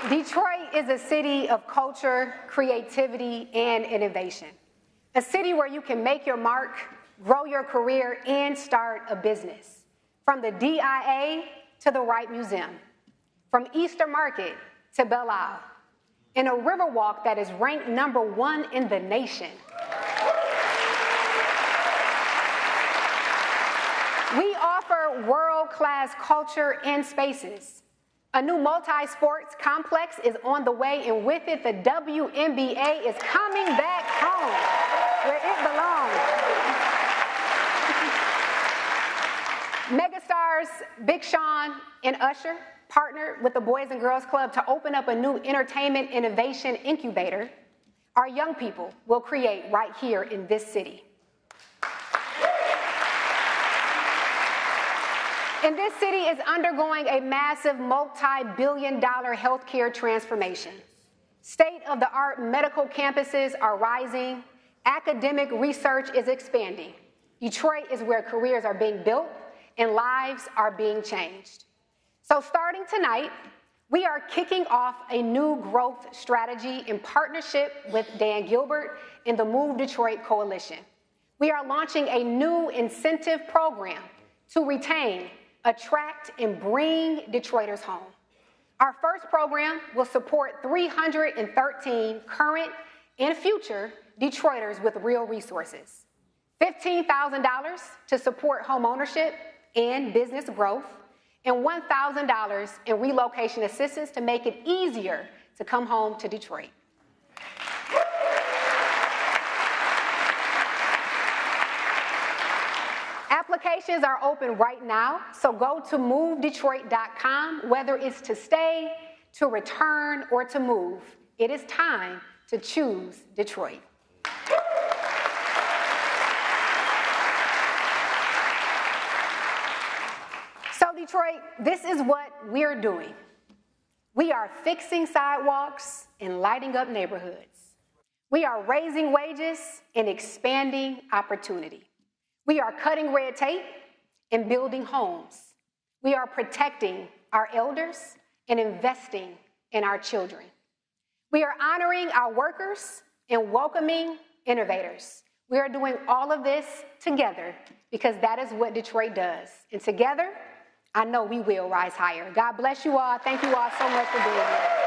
Speaker 1: Detroit is a city of culture, creativity, and innovation. A city where you can make your mark, grow your career, and start a business. From the DIA to the Wright Museum, from Easter Market to Belle Isle, and a Riverwalk that is ranked #1 in the nation. We offer world-class culture and spaces. A new multi-sports complex is on the way, and with it, the WNBA is coming back home, where it belongs. Megastars Big Sean and Usher partnered with the Boys and Girls Club to open up a new entertainment innovation incubator our young people will create right here in this city. And this city is undergoing a massive multi-billion-dollar healthcare transformation. State-of-the-art medical campuses are rising. Academic research is expanding. Detroit is where careers are being built and lives are being changed. So starting tonight, we are kicking off a new growth strategy in partnership with Dan Gilbert and the Move Detroit Coalition. We are launching a new incentive program to retain, attract, and bring Detroiters home. Our first program will support 313 current and future Detroiters with real resources. $15,000 to support home ownership and business growth, and $1,000 in relocation assistance to make it easier to come home to Detroit. Applications are open right now, so go to movedetroit.com. Whether it's to stay, to return, or to move, it is time to choose Detroit. So Detroit, this is what we're doing. We are fixing sidewalks and lighting up neighborhoods. We are raising wages and expanding opportunity. We are cutting red tape and building homes. We are protecting our elders and investing in our children. We are honoring our workers and welcoming innovators. We are doing all of this together because that is what Detroit does. And together, I know we will rise higher. God bless you all. Thank you all so much for being here.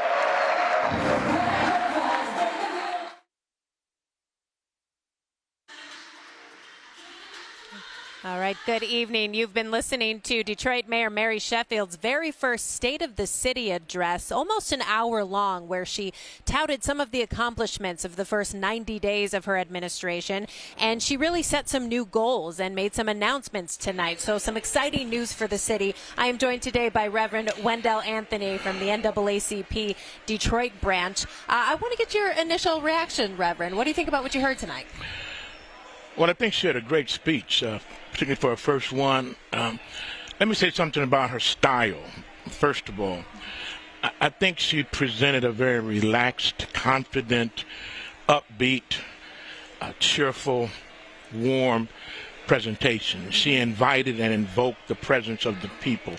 Speaker 4: All right, good evening. You've been listening to Detroit Mayor Mary Sheffield's very first State of the City address, almost an hour long, where she touted some of the accomplishments of the first 90 days of her administration. And she really set some new goals and made some announcements tonight. So some exciting news for the city. I am joined today by Reverend Wendell Anthony from the NAACP Detroit branch. I want to get your initial reaction, Reverend. What do you think about what you heard tonight?
Speaker 5: Well, I think she had a great speech, particularly for her first one. Let me say something about her style. First of all, I think she presented a very relaxed, confident, upbeat, cheerful, warm presentation. She invited and invoked the presence of the people.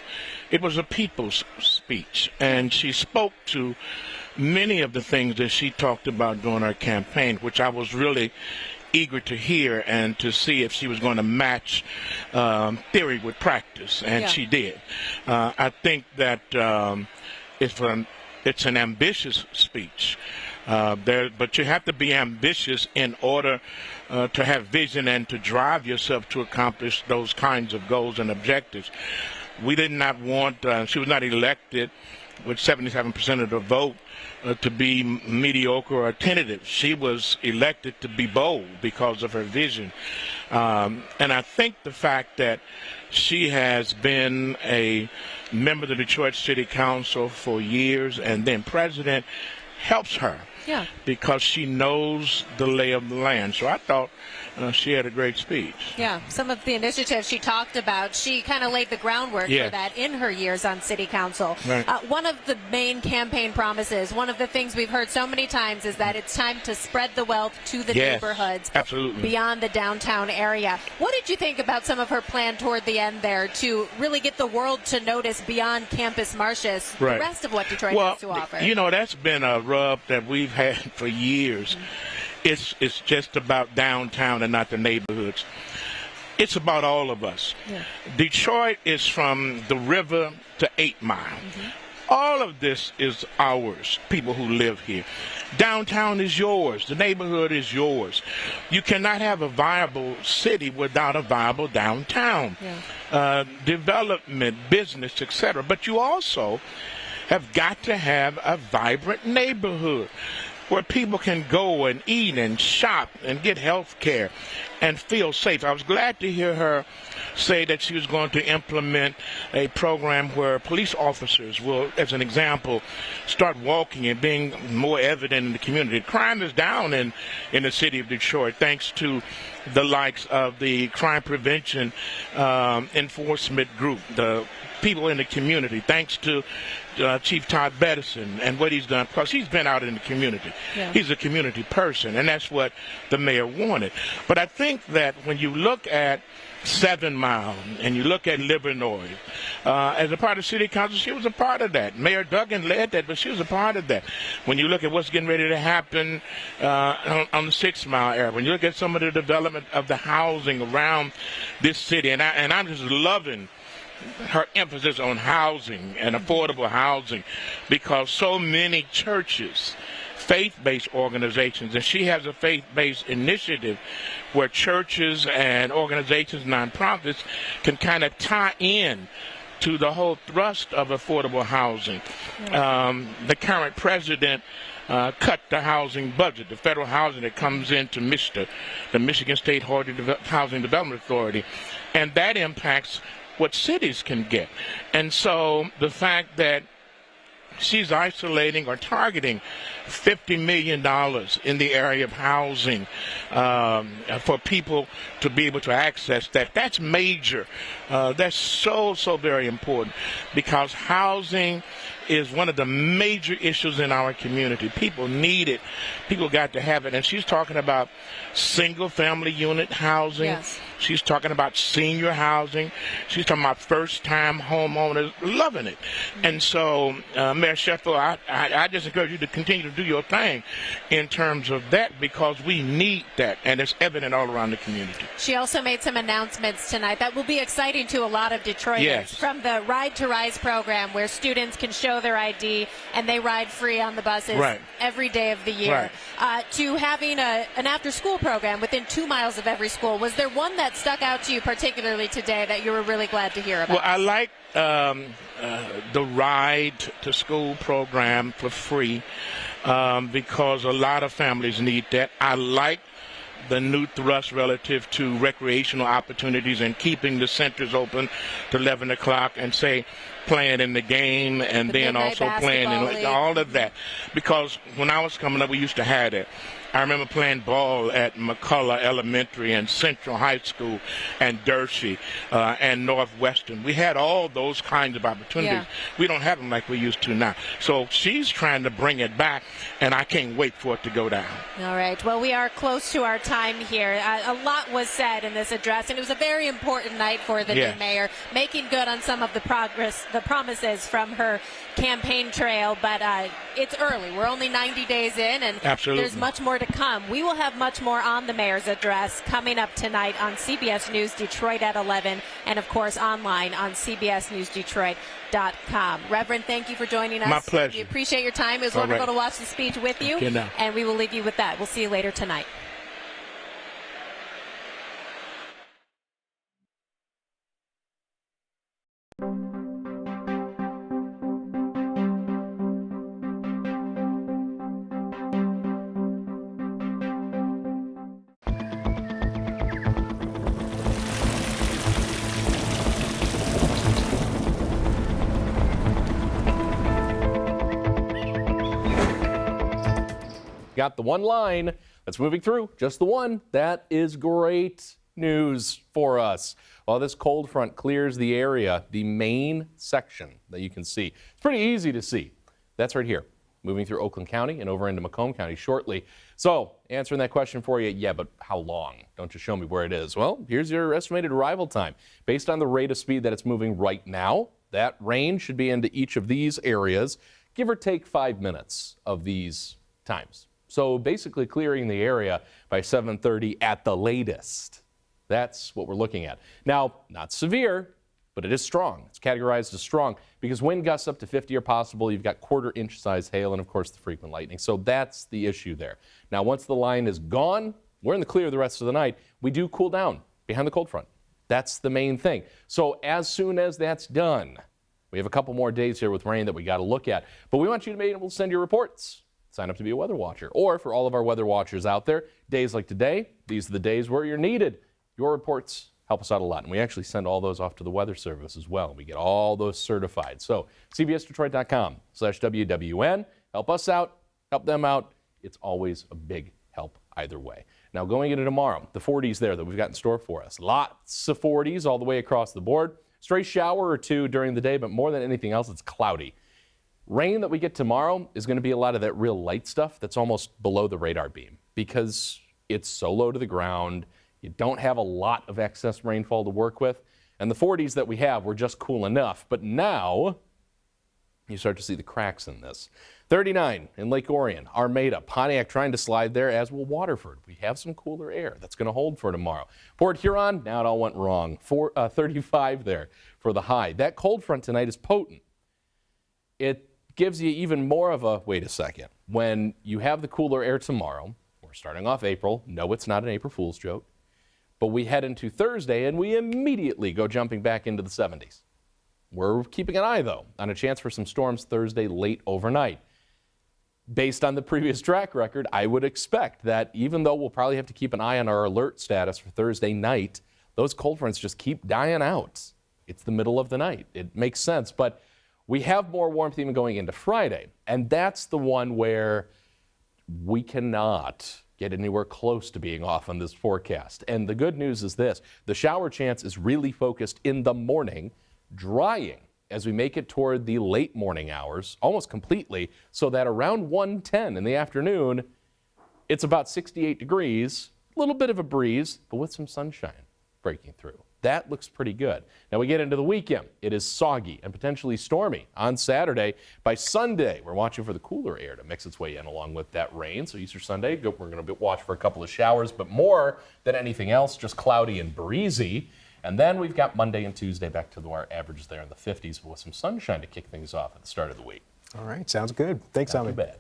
Speaker 5: It was a people's speech, and she spoke to many of the things that she talked about during her campaign, which I was really eager to hear and to see if she was going to match theory with practice, and she did. I think that it's an ambitious speech, but you have to be ambitious in order to have vision and to drive yourself to accomplish those kinds of goals and objectives. We did not want, she was not elected with 77% of the vote to be mediocre or tentative. She was elected to be bold because of her vision. And I think the fact that she has been a member of the Detroit City Council for years and then president helps her. Yeah. Because she knows the lay of the land. So I thought she had a great speech.
Speaker 4: Yeah, some of the initiatives she talked about, she kind of laid the groundwork for that in her years on City Council. Right. One of the main campaign promises, one of the things we've heard so many times is that it's time to spread the wealth to the neighborhoods beyond the downtown area. What did you think about some of her plan toward the end there to really get the world to notice beyond Campus Martius, the rest of what Detroit has to offer? You
Speaker 5: know, that's been a rub that we've had for years. It's just about downtown and not the neighborhoods. It's about all of us. Yeah. Detroit is from the river to 8 Mile. All of this is ours, people who live here. Downtown is yours. The neighborhood is yours. You cannot have a viable city without a viable downtown. Development, business, etc. But you also have got to have a vibrant neighborhood where people can go and eat and shop and get health care and feel safe. I was glad to hear her say that she was going to implement a program where police officers will, as an example, start walking and being more evident in the community. Crime is down in the city of Detroit thanks to the likes of the crime prevention enforcement group, the people in the community, thanks to Chief Todd Bettison and what he's done, because he's been out in the community. He's a community person, and that's what the mayor wanted. But I think that when you look at 7 Mile and you look at Livernois, as a part of City Council, she was a part of that. Mayor Duggan led that, but she was a part of that. When you look at what's getting ready to happen on the 6 Mile area, when you look at some of the development of the housing around this city, and I'm just loving her emphasis on housing and affordable housing, because so many churches, faith-based organizations, and she has a faith-based initiative where churches and organizations, nonprofits, can kind of tie in to the whole thrust of affordable housing. The current president cut the housing budget, the federal housing that comes into MISTA, the Michigan State Housing Development Authority. And that impacts what cities can get. And so the fact that she's isolating or targeting $50 million in the area of housing for people to be able to access that's major. That's so very important, because housing is one of the major issues in our community. People need it. People got to have it. And she's talking about single-family unit housing.
Speaker 4: Yes.
Speaker 5: She's talking about senior housing. She's talking about first-time homeowners, loving it. And so, Mayor Sheffield, I just encourage you to continue to do your thing in terms of that, because we need that, and it's evident all around the community.
Speaker 4: She also made some announcements tonight that will be exciting to a lot of Detroiters.
Speaker 5: Yes.
Speaker 4: From the Ride to Rise program, where students can show their ID and they ride free on the buses
Speaker 5: Right.
Speaker 4: every day of the year, to having an after-school program within 2 miles of every school. Was there one that stuck out to you particularly today that you were really glad to hear about?
Speaker 5: Well, I like the Ride to School program for free because a lot of families need that. I like the new thrust relative to recreational opportunities and keeping the centers open to 11 o'clock and, say, playing in the game and then also playing in all of that. Because when I was coming up, we used to have that. I remember playing ball at McCullough Elementary and Central High School and Dershey and Northwestern. We had all those kinds of opportunities.
Speaker 4: Yeah.
Speaker 5: We don't have them like we used to now. So she's trying to bring it back, and I can't wait for it to go down.
Speaker 4: All right. Well, we are close to our time here. A lot was said in this address, and it was a very important night for the new mayor, making good on some of the promises from her campaign trail. But it's early. We're only 90 days in, and there's much more to come. We will have much more on the mayor's address coming up tonight on CBS News Detroit at 11, and of course online on CBSNewsDetroit.com. Reverend, thank you for joining us.
Speaker 5: My pleasure.
Speaker 4: We appreciate your time. It was wonderful to watch the speech with you, and we will leave you with that. We'll see you later tonight.
Speaker 6: Got the one line that's moving through, just the one. That is great news for us. While this cold front clears the area, the main section that you can see, it's pretty easy to see. That's right here, moving through Oakland County and over into Macomb County shortly. So, answering that question for you, yeah, but how long? Don't just show me where it is. Well, here's your estimated arrival time. Based on the rate of speed that it's moving right now, that range should be into each of these areas, give or take 5 minutes of these times. So basically clearing the area by 7:30 at the latest. That's what we're looking at. Now, not severe, but it is strong. It's categorized as strong because wind gusts up to 50 are possible. You've got quarter-inch size hail and, of course, the frequent lightning. So that's the issue there. Now, once the line is gone, we're in the clear the rest of the night. We do cool down behind the cold front. That's the main thing. So as soon as that's done, we have a couple more days here with rain that we got to look at. But we want you to be able to send your reports. Sign up to be a weather watcher. Or for all of our weather watchers out there, days like today, these are the days where you're needed. Your reports help us out a lot. And we actually send all those off to the Weather Service as well. We get all those certified. So CBSDetroit.com/WWN. Help us out, help them out. It's always a big help either way. Now going into tomorrow, the 40s there that we've got in store for us. Lots of 40s all the way across the board. Stray shower or two during the day, but more than anything else, it's cloudy. Rain that we get tomorrow is going to be a lot of that real light stuff that's almost below the radar beam because it's so low to the ground. You don't have a lot of excess rainfall to work with. And the 40s that we have were just cool enough. But now you start to see the cracks in this. 39 in Lake Orion, Armada, Pontiac trying to slide there, as will Waterford. We have some cooler air that's going to hold for tomorrow. Port Huron, now it all went wrong. 35 there for the high. That cold front tonight is potent. It gives you even more of a, wait a second, when you have the cooler air tomorrow, we're starting off April, no, it's not an April Fool's joke, but we head into Thursday and we immediately go jumping back into the 70s. We're keeping an eye, though, on a chance for some storms Thursday late overnight. Based on the previous track record, I would expect that even though we'll probably have to keep an eye on our alert status for Thursday night, those cold fronts just keep dying out. It's the middle of the night. It makes sense, but we have more warmth even going into Friday, and that's the one where we cannot get anywhere close to being off on this forecast. And the good news is this: the shower chance is really focused in the morning, drying as we make it toward the late morning hours, almost completely, so that around 1:10 in the afternoon, it's about 68 degrees, a little bit of a breeze, but with some sunshine breaking through. That looks pretty good. Now we get into the weekend. It is soggy and potentially stormy on Saturday. By Sunday, we're watching for the cooler air to mix its way in along with that rain. So Easter Sunday, we're going to watch for a couple of showers, but more than anything else, just cloudy and breezy. And then we've got Monday and Tuesday back to our averages there in the 50s with some sunshine to kick things off at the start of the week.
Speaker 7: All right, sounds good. Thanks, Tommy.
Speaker 6: Not too bad.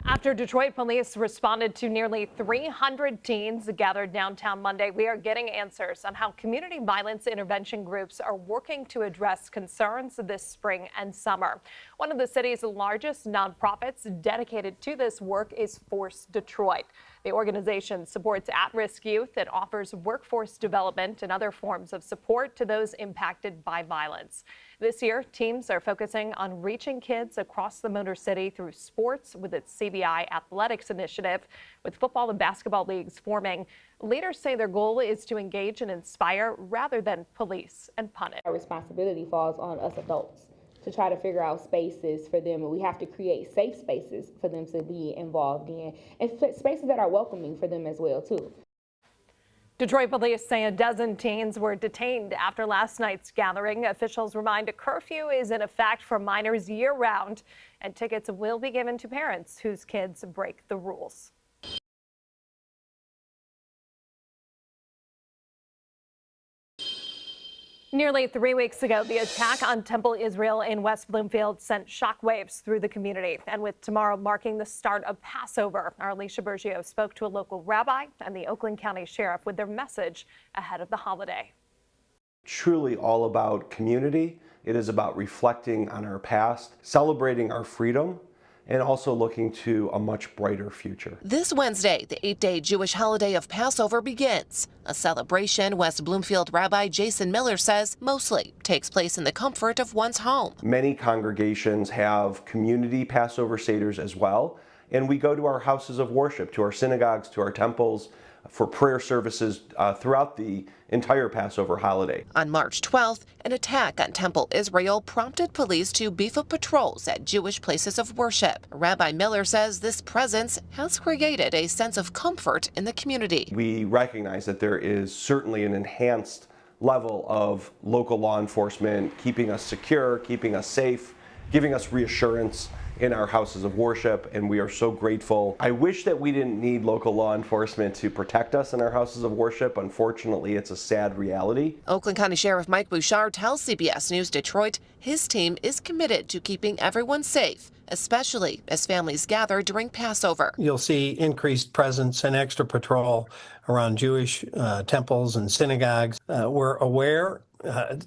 Speaker 3: After Detroit police responded to nearly 300 teens gathered downtown Monday, we are getting answers on how community violence intervention groups are working to address concerns this spring and summer. One of the city's largest nonprofits dedicated to this work is Force Detroit. The organization supports at-risk youth and offers workforce development and other forms of support to those impacted by violence. This year, teams are focusing on reaching kids across the Motor City through sports with its CBI Athletics initiative. With football and basketball leagues forming, leaders say their goal is to engage and inspire rather than police and punish.
Speaker 8: Our responsibility falls on us adults to try to figure out spaces for them, and we have to create safe spaces for them to be involved in, and spaces that are welcoming for them as well, too.
Speaker 3: Detroit police say a dozen teens were detained after last night's gathering. Officials remind a curfew is in effect for minors year-round, and tickets will be given to parents whose kids break the rules. Nearly 3 weeks ago, the attack on Temple Israel in West Bloomfield sent shockwaves through the community. And with tomorrow marking the start of Passover, our Alicia Bergio spoke to a local rabbi and the Oakland County Sheriff with their message ahead of the holiday.
Speaker 23: Truly all about community. It is about reflecting on our past, celebrating our freedom, and also looking to a much brighter future.
Speaker 9: This Wednesday, the 8-day Jewish holiday of Passover begins. A celebration West Bloomfield Rabbi Jason Miller says mostly takes place in the comfort of one's home.
Speaker 23: Many congregations have community Passover Seders as well, and we go to our houses of worship, to our synagogues, to our temples, for prayer services throughout the entire Passover holiday.
Speaker 9: On March 12th, an attack on Temple Israel prompted police to beef up patrols at Jewish places of worship. Rabbi Miller says this presence has created a sense of comfort in the community.
Speaker 23: We recognize that there is certainly an enhanced level of local law enforcement keeping us secure, keeping us safe, giving us reassurance in our houses of worship, and we are so grateful. I wish that we didn't need local law enforcement to protect us in our houses of worship. Unfortunately, it's a sad reality.
Speaker 9: Oakland County Sheriff Mike Bouchard tells CBS News Detroit his team is committed to keeping everyone safe, especially as families gather during Passover.
Speaker 10: You'll see increased presence and extra patrol around Jewish temples and synagogues. We're aware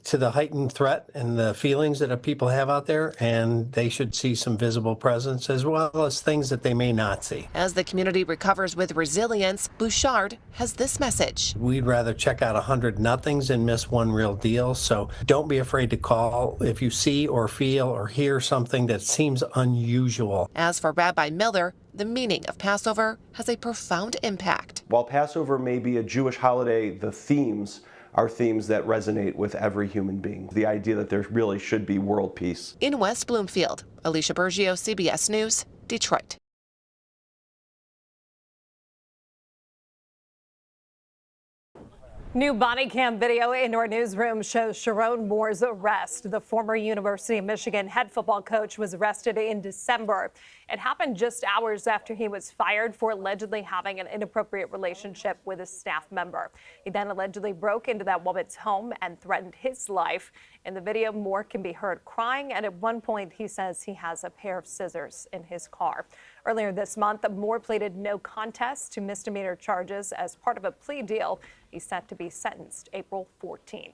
Speaker 10: to the heightened threat and the feelings that people have out there, and they should see some visible presence as well as things that they may not see.
Speaker 9: As the community recovers with resilience, Bouchard has this message.
Speaker 10: We'd rather check out 100 nothings than miss one real deal, so don't be afraid to call if you see or feel or hear something that seems unusual.
Speaker 9: As for Rabbi Miller, the meaning of Passover has a profound impact.
Speaker 23: While Passover may be a Jewish holiday, the themes are themes that resonate with every human being. The idea that there really should be world peace.
Speaker 9: In West Bloomfield, Alicia Bergio, CBS News, Detroit.
Speaker 3: New body cam video in our newsroom shows Sharon Moore's arrest. The former University of Michigan head football coach was arrested in December. It happened just hours after he was fired for allegedly having an inappropriate relationship with a staff member. He then allegedly broke into that woman's home and threatened his life. In the video, Moore can be heard crying, and at one point he says he has a pair of scissors in his car. Earlier this month, Moore pleaded no contest to misdemeanor charges as part of a plea deal. He's set to be sentenced April 14th.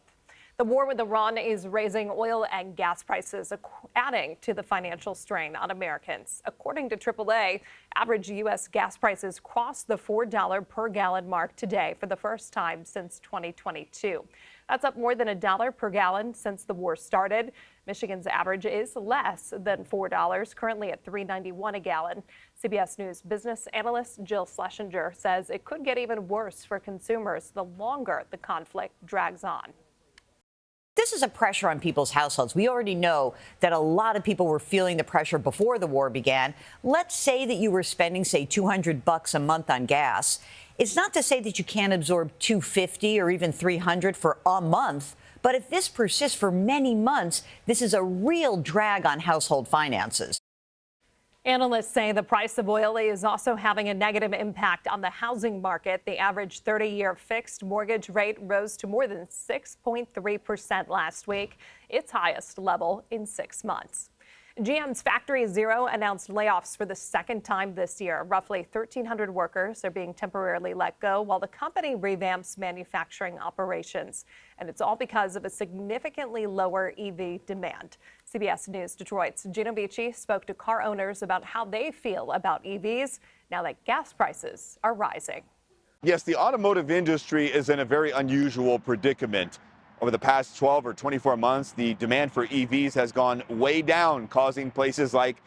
Speaker 3: The war with Iran is raising oil and gas prices, adding to the financial strain on Americans. According to AAA, average U.S. gas prices crossed the $4 per gallon mark today for the first time since 2022. That's up more than $1 per gallon since the war started. Michigan's average is less than $4, currently at $3.91 a gallon. CBS News business analyst Jill Schlesinger says it could get even worse for consumers the longer the conflict drags on.
Speaker 11: This is a pressure on people's households. We already know that a lot of people were feeling the pressure before the war began. Let's say that you were spending, say, $200 a month on gas. It's not to say that you can't absorb $250 or even $300 for a month. But if this persists for many months, this is a real drag on household finances.
Speaker 3: Analysts say the price of oil is also having a negative impact on the housing market. The average 30-year fixed mortgage rate rose to more than 6.3% last week, its highest level in 6 months. GM's Factory Zero announced layoffs for the second time this year. Roughly 1,300 workers are being temporarily let go while the company revamps manufacturing operations. And it's all because of a significantly lower EV demand. CBS News Detroit's Gino Vici spoke to car owners about how they feel about EVs now that gas prices are rising.
Speaker 24: Yes, the automotive industry is in a very unusual predicament. Over the past 12 or 24 months, the demand for EVs has gone way down, causing places like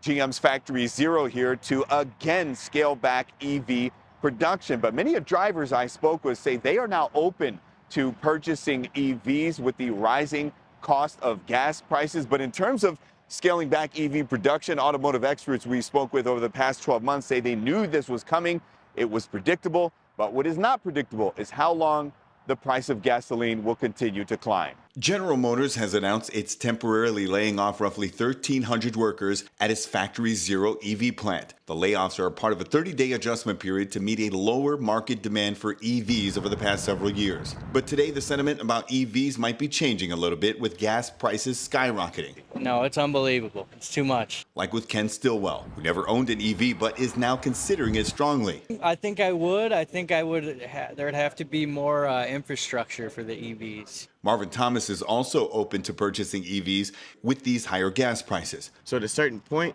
Speaker 24: GM's Factory Zero here to again scale back EV production. But many of drivers I spoke with say they are now open to purchasing EVs with the rising cost of gas prices. But in terms of scaling back EV production, automotive experts we spoke with over the past 12 months say they knew this was coming. It was predictable. But what is not predictable is how long the price of gasoline will continue to climb.
Speaker 25: General Motors has announced it's temporarily laying off roughly 1,300 workers at its Factory Zero EV plant. The layoffs are a part of a 30-day adjustment period to meet a lower market demand for EVs over the past several years. But today, the sentiment about EVs might be changing a little bit with gas prices skyrocketing.
Speaker 26: No, it's unbelievable. It's too much.
Speaker 25: Like with Ken Stillwell, who never owned an EV but is now considering it strongly.
Speaker 26: I think I would. There'd have to be more infrastructure for the EVs.
Speaker 25: Marvin Thomas is also open to purchasing EVs with these higher gas prices.
Speaker 27: So at a certain point,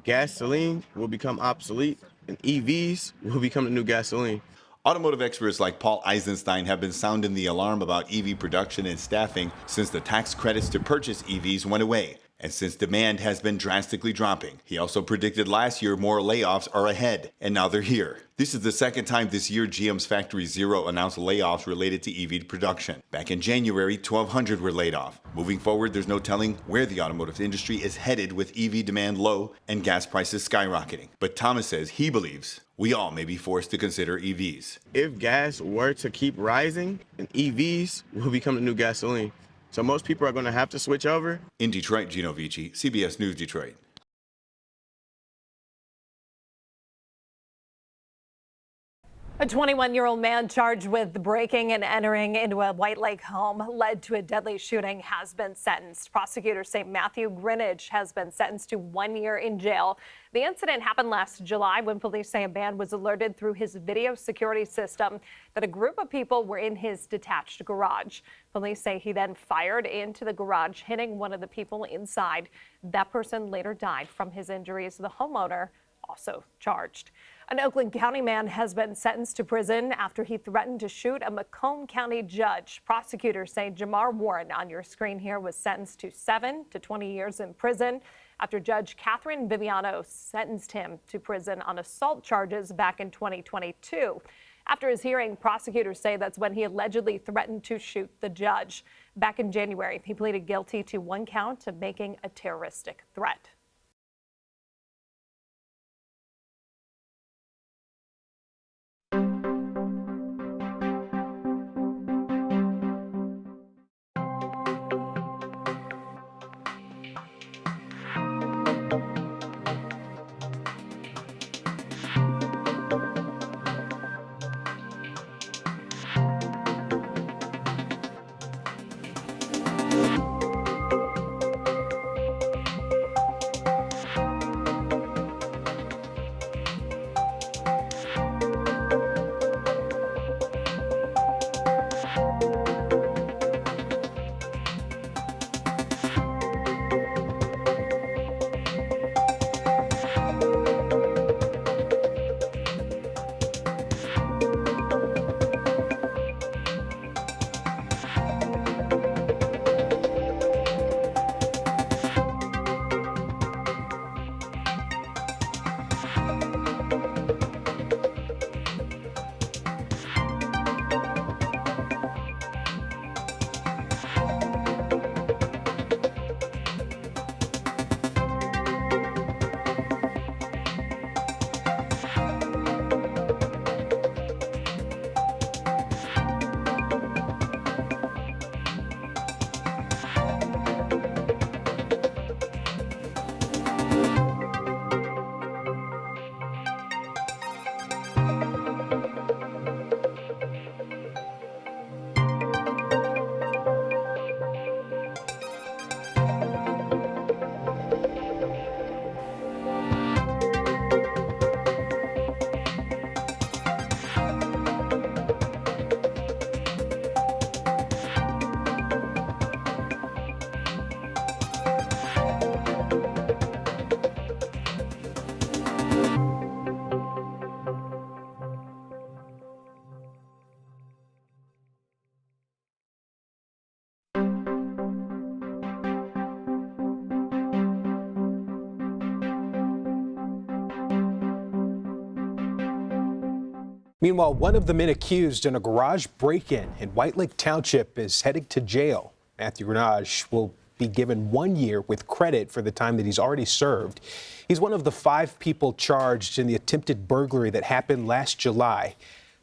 Speaker 2: gasoline will become obsolete and EVs will become the new gasoline.
Speaker 25: Automotive experts like Paul Eisenstein have been sounding the alarm about EV production and staffing since the tax credits to purchase EVs went away, and since demand has been drastically dropping. He also predicted last year more layoffs are ahead, and now they're here. This is the second time this year GM's Factory Zero announced layoffs related to EV production. Back in January, 1,200 were laid off. Moving forward, there's no telling where the automotive industry is headed with EV demand low and gas prices skyrocketing. But Thomas says he believes we all may be forced to consider EVs.
Speaker 2: If gas were to keep rising, then EVs will become the new gasoline. So most people are going to have to switch over.
Speaker 25: In Detroit, Gino Vici, CBS News Detroit.
Speaker 3: A 21-year-old man charged with breaking and entering into a White Lake home led to a deadly shooting has been sentenced. Prosecutors say Matthew Greenidge has been sentenced to 1 year in jail. The incident happened last July when police say a man was alerted through his video security system that a group of people were in his detached garage. Police say he then fired into the garage, hitting one of the people inside. That person later died from his injuries. The homeowner also charged. An Oakland County man has been sentenced to prison after he threatened to shoot a Macomb County judge. Prosecutors say Jamar Warren, on your screen here, was sentenced to 7 to 20 years in prison after Judge Catherine Viviano sentenced him to prison on assault charges back in 2022. After his hearing, prosecutors say that's when he allegedly threatened to shoot the judge. Back in January, he pleaded guilty to 1 count of making a terroristic threat.
Speaker 7: Meanwhile, one of the men accused in a garage break-in in White Lake Township is heading to jail. Matthew Greenidge will be given 1 year with credit for the time that he's already served. He's one of the 5 people charged in the attempted burglary that happened last July.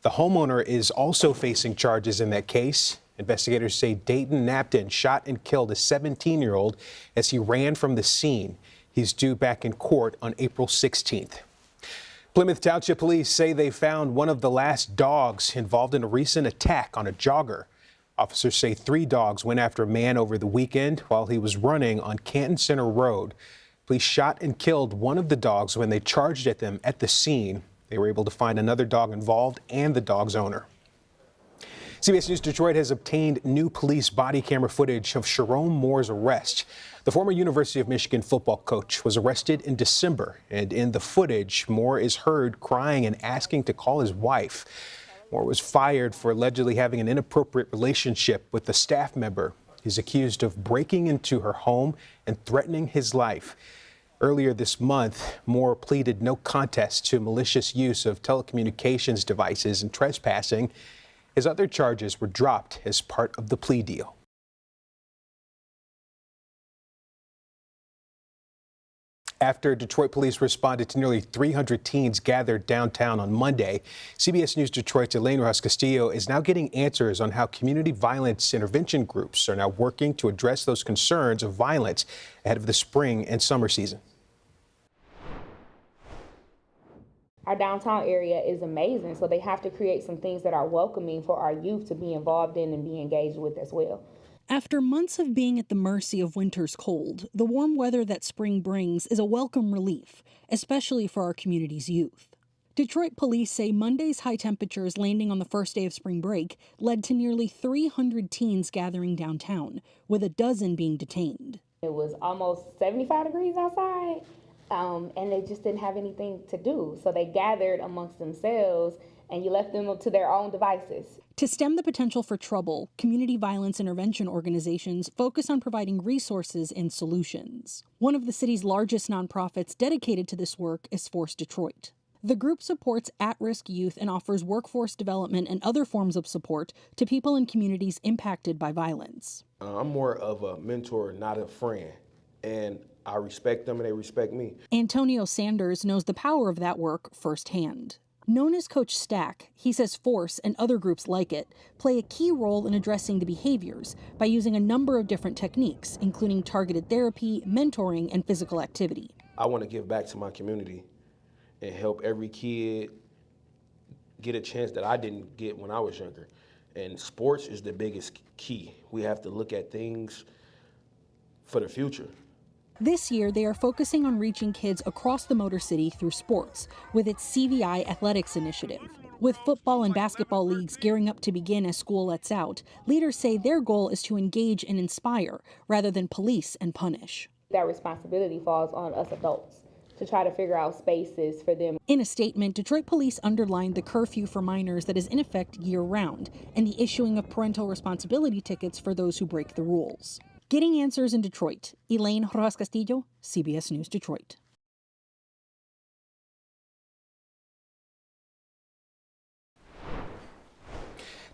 Speaker 7: The homeowner is also facing charges in that case. Investigators say Dayton Napton shot and killed a 17-year-old as he ran from the scene. He's due back in court on April 16th. Plymouth Township Police say they found one of the last dogs involved in a recent attack on a jogger. Officers say 3 dogs went after a man over the weekend while he was running on Canton Center Road. Police shot and killed one of the dogs when they charged at them at the scene. They were able to find another dog involved and the dog's owner. CBS News Detroit has obtained new police body camera footage of Sharon Moore's arrest. The former University of Michigan football coach was arrested in December, and in the footage, Moore is heard crying and asking to call his wife. Moore was fired for allegedly having an inappropriate relationship with a staff member. He's accused of breaking into her home and threatening his life. Earlier this month, Moore pleaded no contest to malicious use of telecommunications devices and trespassing. His other charges were dropped as part of the plea deal. After Detroit police responded to nearly 300 teens gathered downtown on Monday, CBS News Detroit's Elaine Rojas-Castillo is now getting answers on how community violence intervention groups are now working to address those concerns of violence ahead of the spring and summer season.
Speaker 8: Our downtown area is amazing, so they have to create some things that are welcoming for our youth to be involved in and be engaged with as well.
Speaker 12: After months of being at the mercy of winter's cold, the warm weather that spring brings is a welcome relief, especially for our community's youth. Detroit police say Monday's high temperatures landing on the first day of spring break led to nearly 300 teens gathering downtown, with a dozen being detained.
Speaker 8: It was almost 75 degrees outside, and they just didn't have anything to do. So they gathered amongst themselves, and you left them up to their own devices.
Speaker 12: To stem the potential for trouble, community violence intervention organizations focus on providing resources and solutions. One of the city's largest nonprofits dedicated to this work is Force Detroit. The group supports at-risk youth and offers workforce development and other forms of support to people in communities impacted by violence.
Speaker 13: I'm more of a mentor, not a friend, and I respect them and they respect me.
Speaker 12: Antonio Sanders knows the power of that work firsthand. Known as Coach Stack, he says Force and other groups like it play a key role in addressing the behaviors by using a number of different techniques, including targeted therapy, mentoring, and physical activity.
Speaker 13: I want to give back to my community and help every kid get a chance that I didn't get when I was younger. And sports is the biggest key. We have to look at things for the future.
Speaker 12: This year, they are focusing on reaching kids across the Motor City through sports with its CVI Athletics initiative. With football and basketball leagues gearing up to begin as school lets out, leaders say their goal is to engage and inspire rather than police and punish.
Speaker 8: That responsibility falls on us adults to try to figure out spaces for them.
Speaker 12: In a statement, Detroit police underlined the curfew for minors that is in effect year-round and the issuing of parental responsibility tickets for those who break the rules. Getting answers in Detroit, Elaine Rojas-Castillo, CBS News Detroit.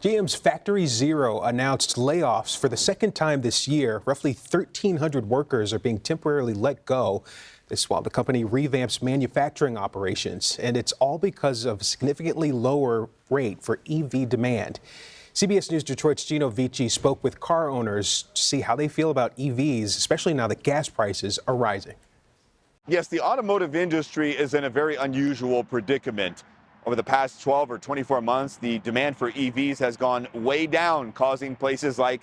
Speaker 7: GM's Factory Zero announced layoffs for the second time this year. Roughly 1,300 workers are being temporarily let go. This while the company revamps manufacturing operations, and it's all because of a significantly lower rate for EV demand. CBS News Detroit's Gino Vici spoke with car owners to see how they feel about EVs, especially now that gas prices are rising.
Speaker 24: Yes, the automotive industry is in a very unusual predicament. Over the past 12 or 24 months, the demand for EVs has gone way down, causing places like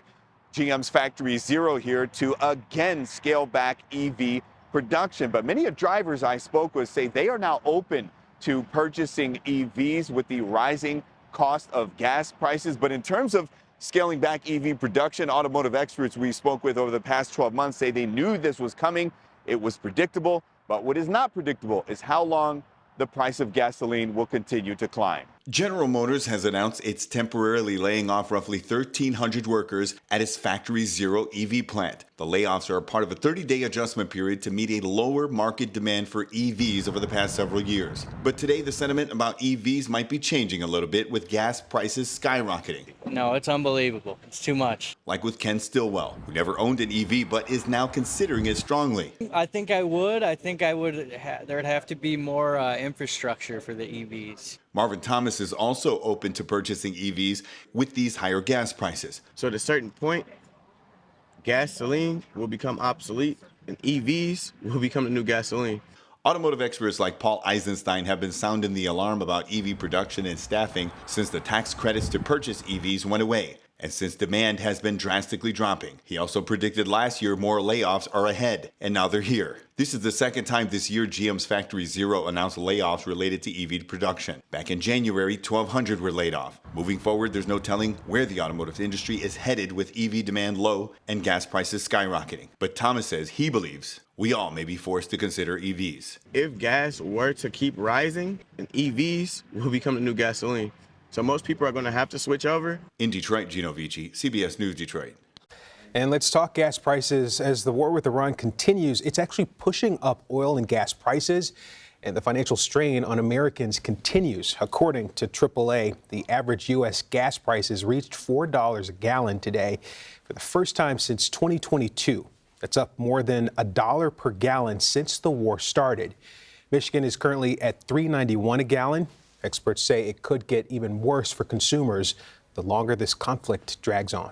Speaker 24: GM's Factory Zero here to again scale back EV production. But many drivers I spoke with say they are now open to purchasing EVs with the rising cost of gas prices. But in terms of scaling back EV production, automotive experts we spoke with over the past 12 months say they knew this was coming. It was predictable. But what is not predictable is how long the price of gasoline will continue to climb.
Speaker 25: General Motors has announced it's temporarily laying off roughly 1,300 workers at its Factory Zero EV plant. The layoffs are a part of a 30-day adjustment period to meet a lower market demand for EVs over the past several years. But today, the sentiment about EVs might be changing a little bit with gas prices skyrocketing.
Speaker 26: No, it's unbelievable. It's too much.
Speaker 25: Like with Ken Stillwell, who never owned an EV but is now considering it strongly.
Speaker 26: I think I would. There'd have to be more infrastructure for the EVs.
Speaker 25: Marvin Thomas is also open to purchasing EVs with these higher gas prices.
Speaker 2: So at a certain point, gasoline will become obsolete and EVs will become the new gasoline.
Speaker 25: Automotive experts like Paul Eisenstein have been sounding the alarm about EV production and staffing since the tax credits to purchase EVs went away. And since demand has been drastically dropping, he also predicted last year more layoffs are ahead, and now they're here. This is the second time this year GM's Factory Zero announced layoffs related to EV production. Back in January, 1,200 were laid off. Moving forward, there's no telling where the automotive industry is headed with EV demand low and gas prices skyrocketing. But Thomas says he believes we all may be forced to consider EVs.
Speaker 2: If gas were to keep rising, then EVs will become the new gasoline. So most people are going to have to switch over.
Speaker 25: In Detroit, Gino Vici, CBS News Detroit.
Speaker 7: And let's talk gas prices. As the war with Iran continues, it's actually pushing up oil and gas prices, and the financial strain on Americans continues. According to AAA, the average U.S. gas prices reached $4 a gallon today for the first time since 2022. That's up more than $1 per gallon since the war started. Michigan is currently at $3.91 a gallon. Experts say it could get even worse for consumers the longer this conflict drags on.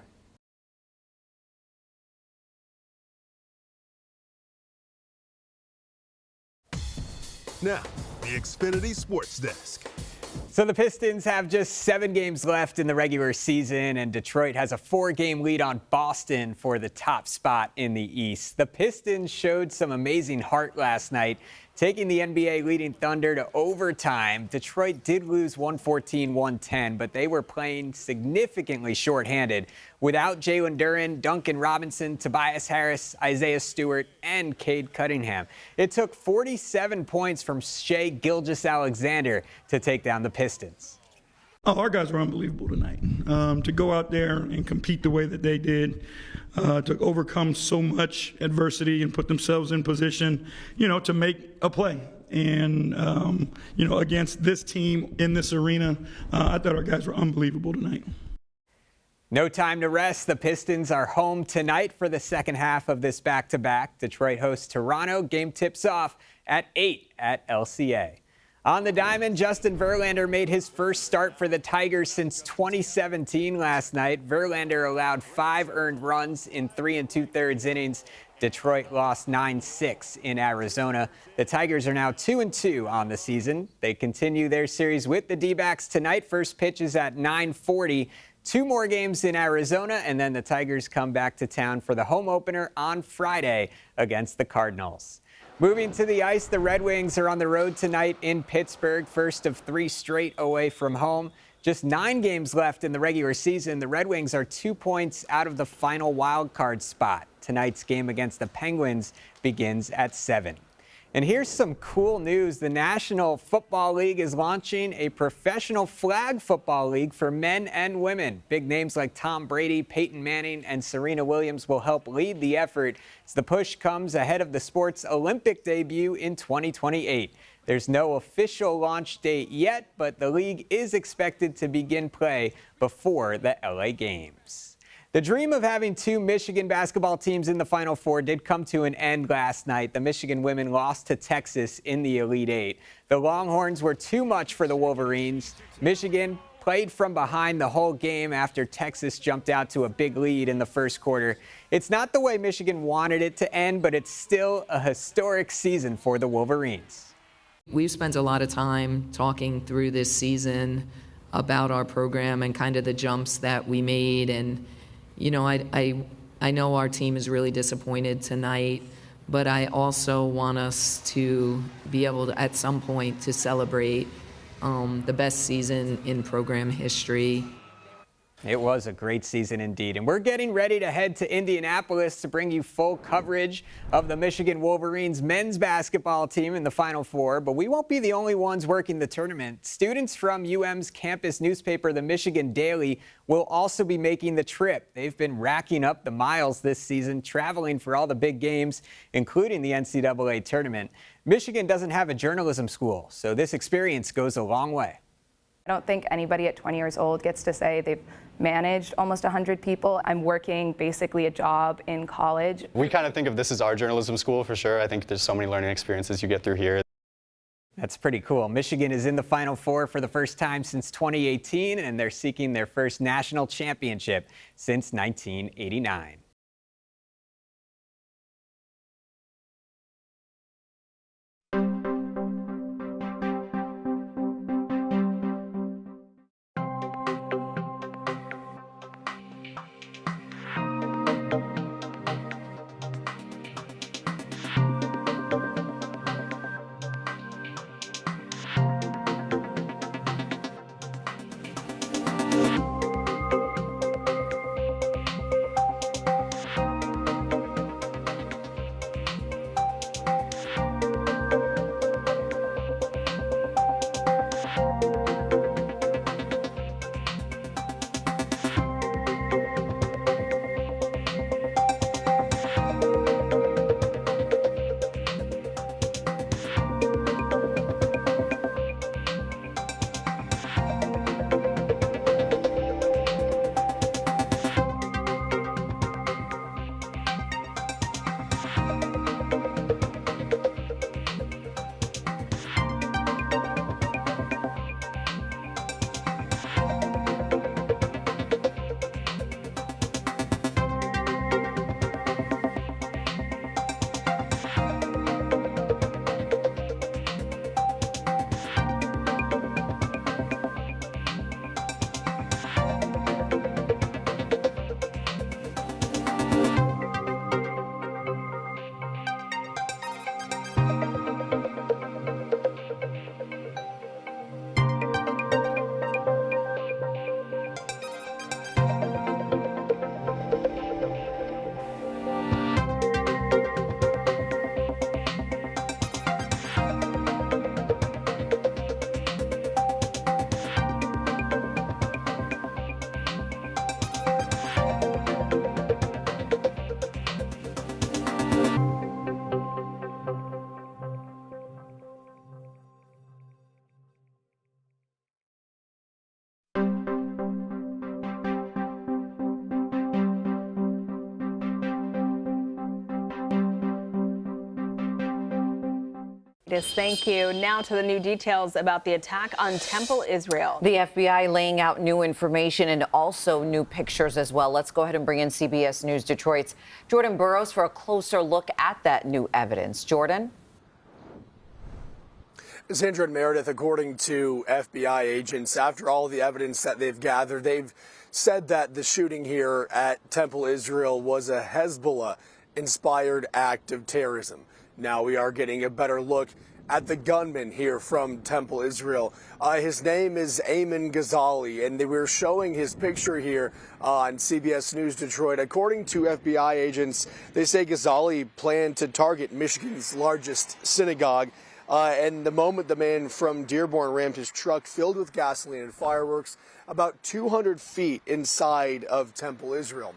Speaker 14: Now, the Xfinity Sports Desk.
Speaker 15: So the Pistons have just 7 games left in the regular season, and Detroit has a 4-game lead on Boston for the top spot in the East. The Pistons showed some amazing heart last night, taking the NBA leading Thunder to overtime. Detroit did lose 114-110, but they were playing significantly shorthanded without Jalen Duren, Duncan Robinson, Tobias Harris, Isaiah Stewart, and Cade Cunningham. It took 47 points from Shai Gilgeous-Alexander to take down the Pistons.
Speaker 17: Oh, our guys were unbelievable tonight. To go out there and compete the way that they did, to overcome so much adversity and put themselves in position, to make a play. And, against this team in this arena, I thought our guys were unbelievable tonight.
Speaker 15: No time to rest. The Pistons are home tonight for the second half of this back-to-back. Detroit hosts Toronto. Game tips off at 8 at LCA. On the diamond, Justin Verlander made his first start for the Tigers since 2017 last night. Verlander allowed 5 earned runs in 3 2/3 innings. Detroit lost 9-6 in Arizona. The Tigers are now 2-2 on the season. They continue their series with the D-backs tonight. First pitch is at 9:40. 2 more games in Arizona, and then the Tigers come back to town for the home opener on Friday against the Cardinals. Moving to the ice, the Red Wings are on the road tonight in Pittsburgh, first of 3 straight away from home. Just 9 games left in the regular season. The Red Wings are 2 points out of the final wild card spot. Tonight's game against the Penguins begins at 7. And here's some cool news. The National Football League is launching a professional flag football league for men and women. Big names like Tom Brady, Peyton Manning, and Serena Williams will help lead the effort as the push comes ahead of the sport's Olympic debut in 2028. There's no official launch date yet, but the league is expected to begin play before the LA Games. The dream of having 2 Michigan basketball teams in the Final Four did come to an end last night. The Michigan women lost to Texas in the Elite Eight. The Longhorns were too much for the Wolverines. Michigan played from behind the whole game after Texas jumped out to a big lead in the first quarter. It's not the way Michigan wanted it to end, but it's still a historic season for the Wolverines.
Speaker 18: We've spent a lot of time talking through this season about our program and kind of the jumps that we made. And I know our team is really disappointed tonight, but I also want us to be able to, at some point, to celebrate the best season in program history.
Speaker 15: It was a great season indeed. And we're getting ready to head to Indianapolis to bring you full coverage of the Michigan Wolverines men's basketball team in the Final Four. But we won't be the only ones working the tournament. Students from UM's campus newspaper, the Michigan Daily, will also be making the trip. They've been racking up the miles this season, traveling for all the big games, including the NCAA tournament. Michigan doesn't have a journalism school, so this experience goes a long way.
Speaker 19: I don't think anybody at 20 years old gets to say they've managed almost 100 people. I'm working basically a job in college.
Speaker 21: We kind of think of this as our journalism school for sure. I think there's so many learning experiences you get through here.
Speaker 15: That's pretty cool. Michigan is in the Final Four for the first time since 2018, and they're seeking their first national championship since 1989.
Speaker 3: Thank you. Now to the new details about the attack on Temple, Israel.
Speaker 1: The FBI laying out new information and also new pictures as well. Let's go ahead and bring in CBS News Detroit's Jordan Burroughs for a closer look at that new evidence. Jordan?
Speaker 4: Sandra and Meredith, according to FBI agents, after all the evidence that they've gathered, they've said that the shooting here at Temple, Israel was a Hezbollah-inspired act of terrorism. Now we are getting a better look at the gunman here from Temple, Israel. His name is Ayman Ghazali, and we're showing his picture here on CBS News Detroit. According to FBI agents, they say Ghazali planned to target Michigan's largest synagogue. And the moment the man from Dearborn rammed his truck filled with gasoline and fireworks about 200 feet inside of Temple, Israel.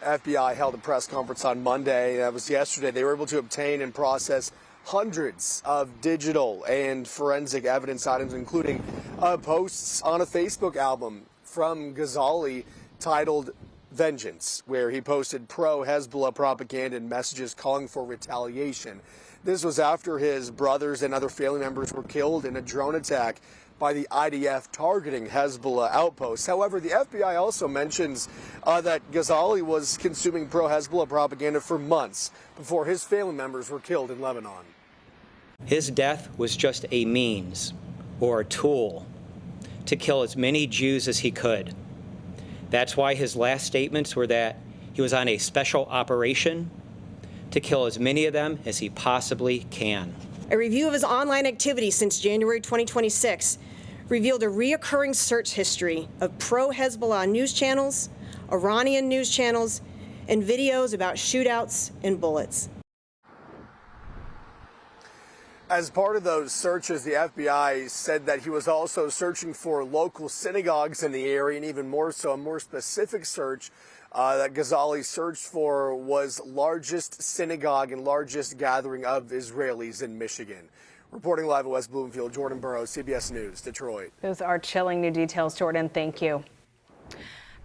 Speaker 4: FBI held a press conference on Monday. That was yesterday. They were able to obtain and process hundreds of digital and forensic evidence items, including posts on a Facebook album from Ghazali titled Vengeance, where he posted pro-Hezbollah propaganda and messages calling for retaliation. This was after his brothers and other family members were killed in a drone attack by the IDF targeting Hezbollah outposts. However, the FBI also mentions that Ghazali was consuming pro-Hezbollah propaganda for months before his family members were killed in Lebanon.
Speaker 5: His death was just a means or a tool to kill as many Jews as he could. That's why his last statements were that he was on a special operation to kill as many of them as he possibly can.
Speaker 16: A review of his online activity since January 2026 revealed a reoccurring search history of pro-Hezbollah news channels, Iranian news channels, and videos about shootouts and bullets.
Speaker 4: As part of those searches, the FBI said that he was also searching for local synagogues in the area, and even more so, a more specific search that Ghazali searched for was largest synagogue and largest gathering of Israelis in Michigan. Reporting live at West Bloomfield, Jordan Burroughs, CBS News, Detroit.
Speaker 3: Those are chilling new details, Jordan. Thank you.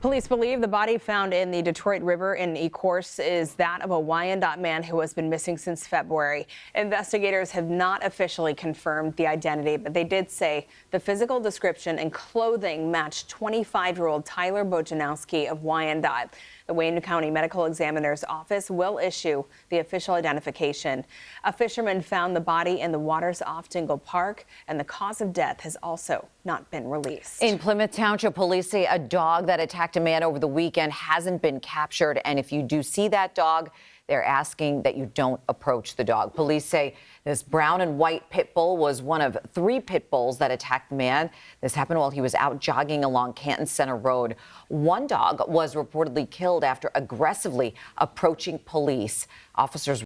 Speaker 3: Police believe the body found in the Detroit River in Ecorse is that of a Wyandotte man who has been missing since February. Investigators have not officially confirmed the identity, but they did say the physical description and clothing matched 25-year-old Tyler Bojanowski of Wyandotte. The Wayne County Medical Examiner's Office will issue the official identification. A fisherman found the body in the waters off Dingle Park, and the cause of death has also not been released.
Speaker 1: In Plymouth Township, police say a dog that attacked a man over the weekend hasn't been captured. And if you do see that dog, they're asking that you don't approach the dog. Police say this brown and white pit bull was one of 3 pit bulls that attacked the man. This happened while he was out jogging along Canton Center Road. One dog was reportedly killed after aggressively approaching police. Officers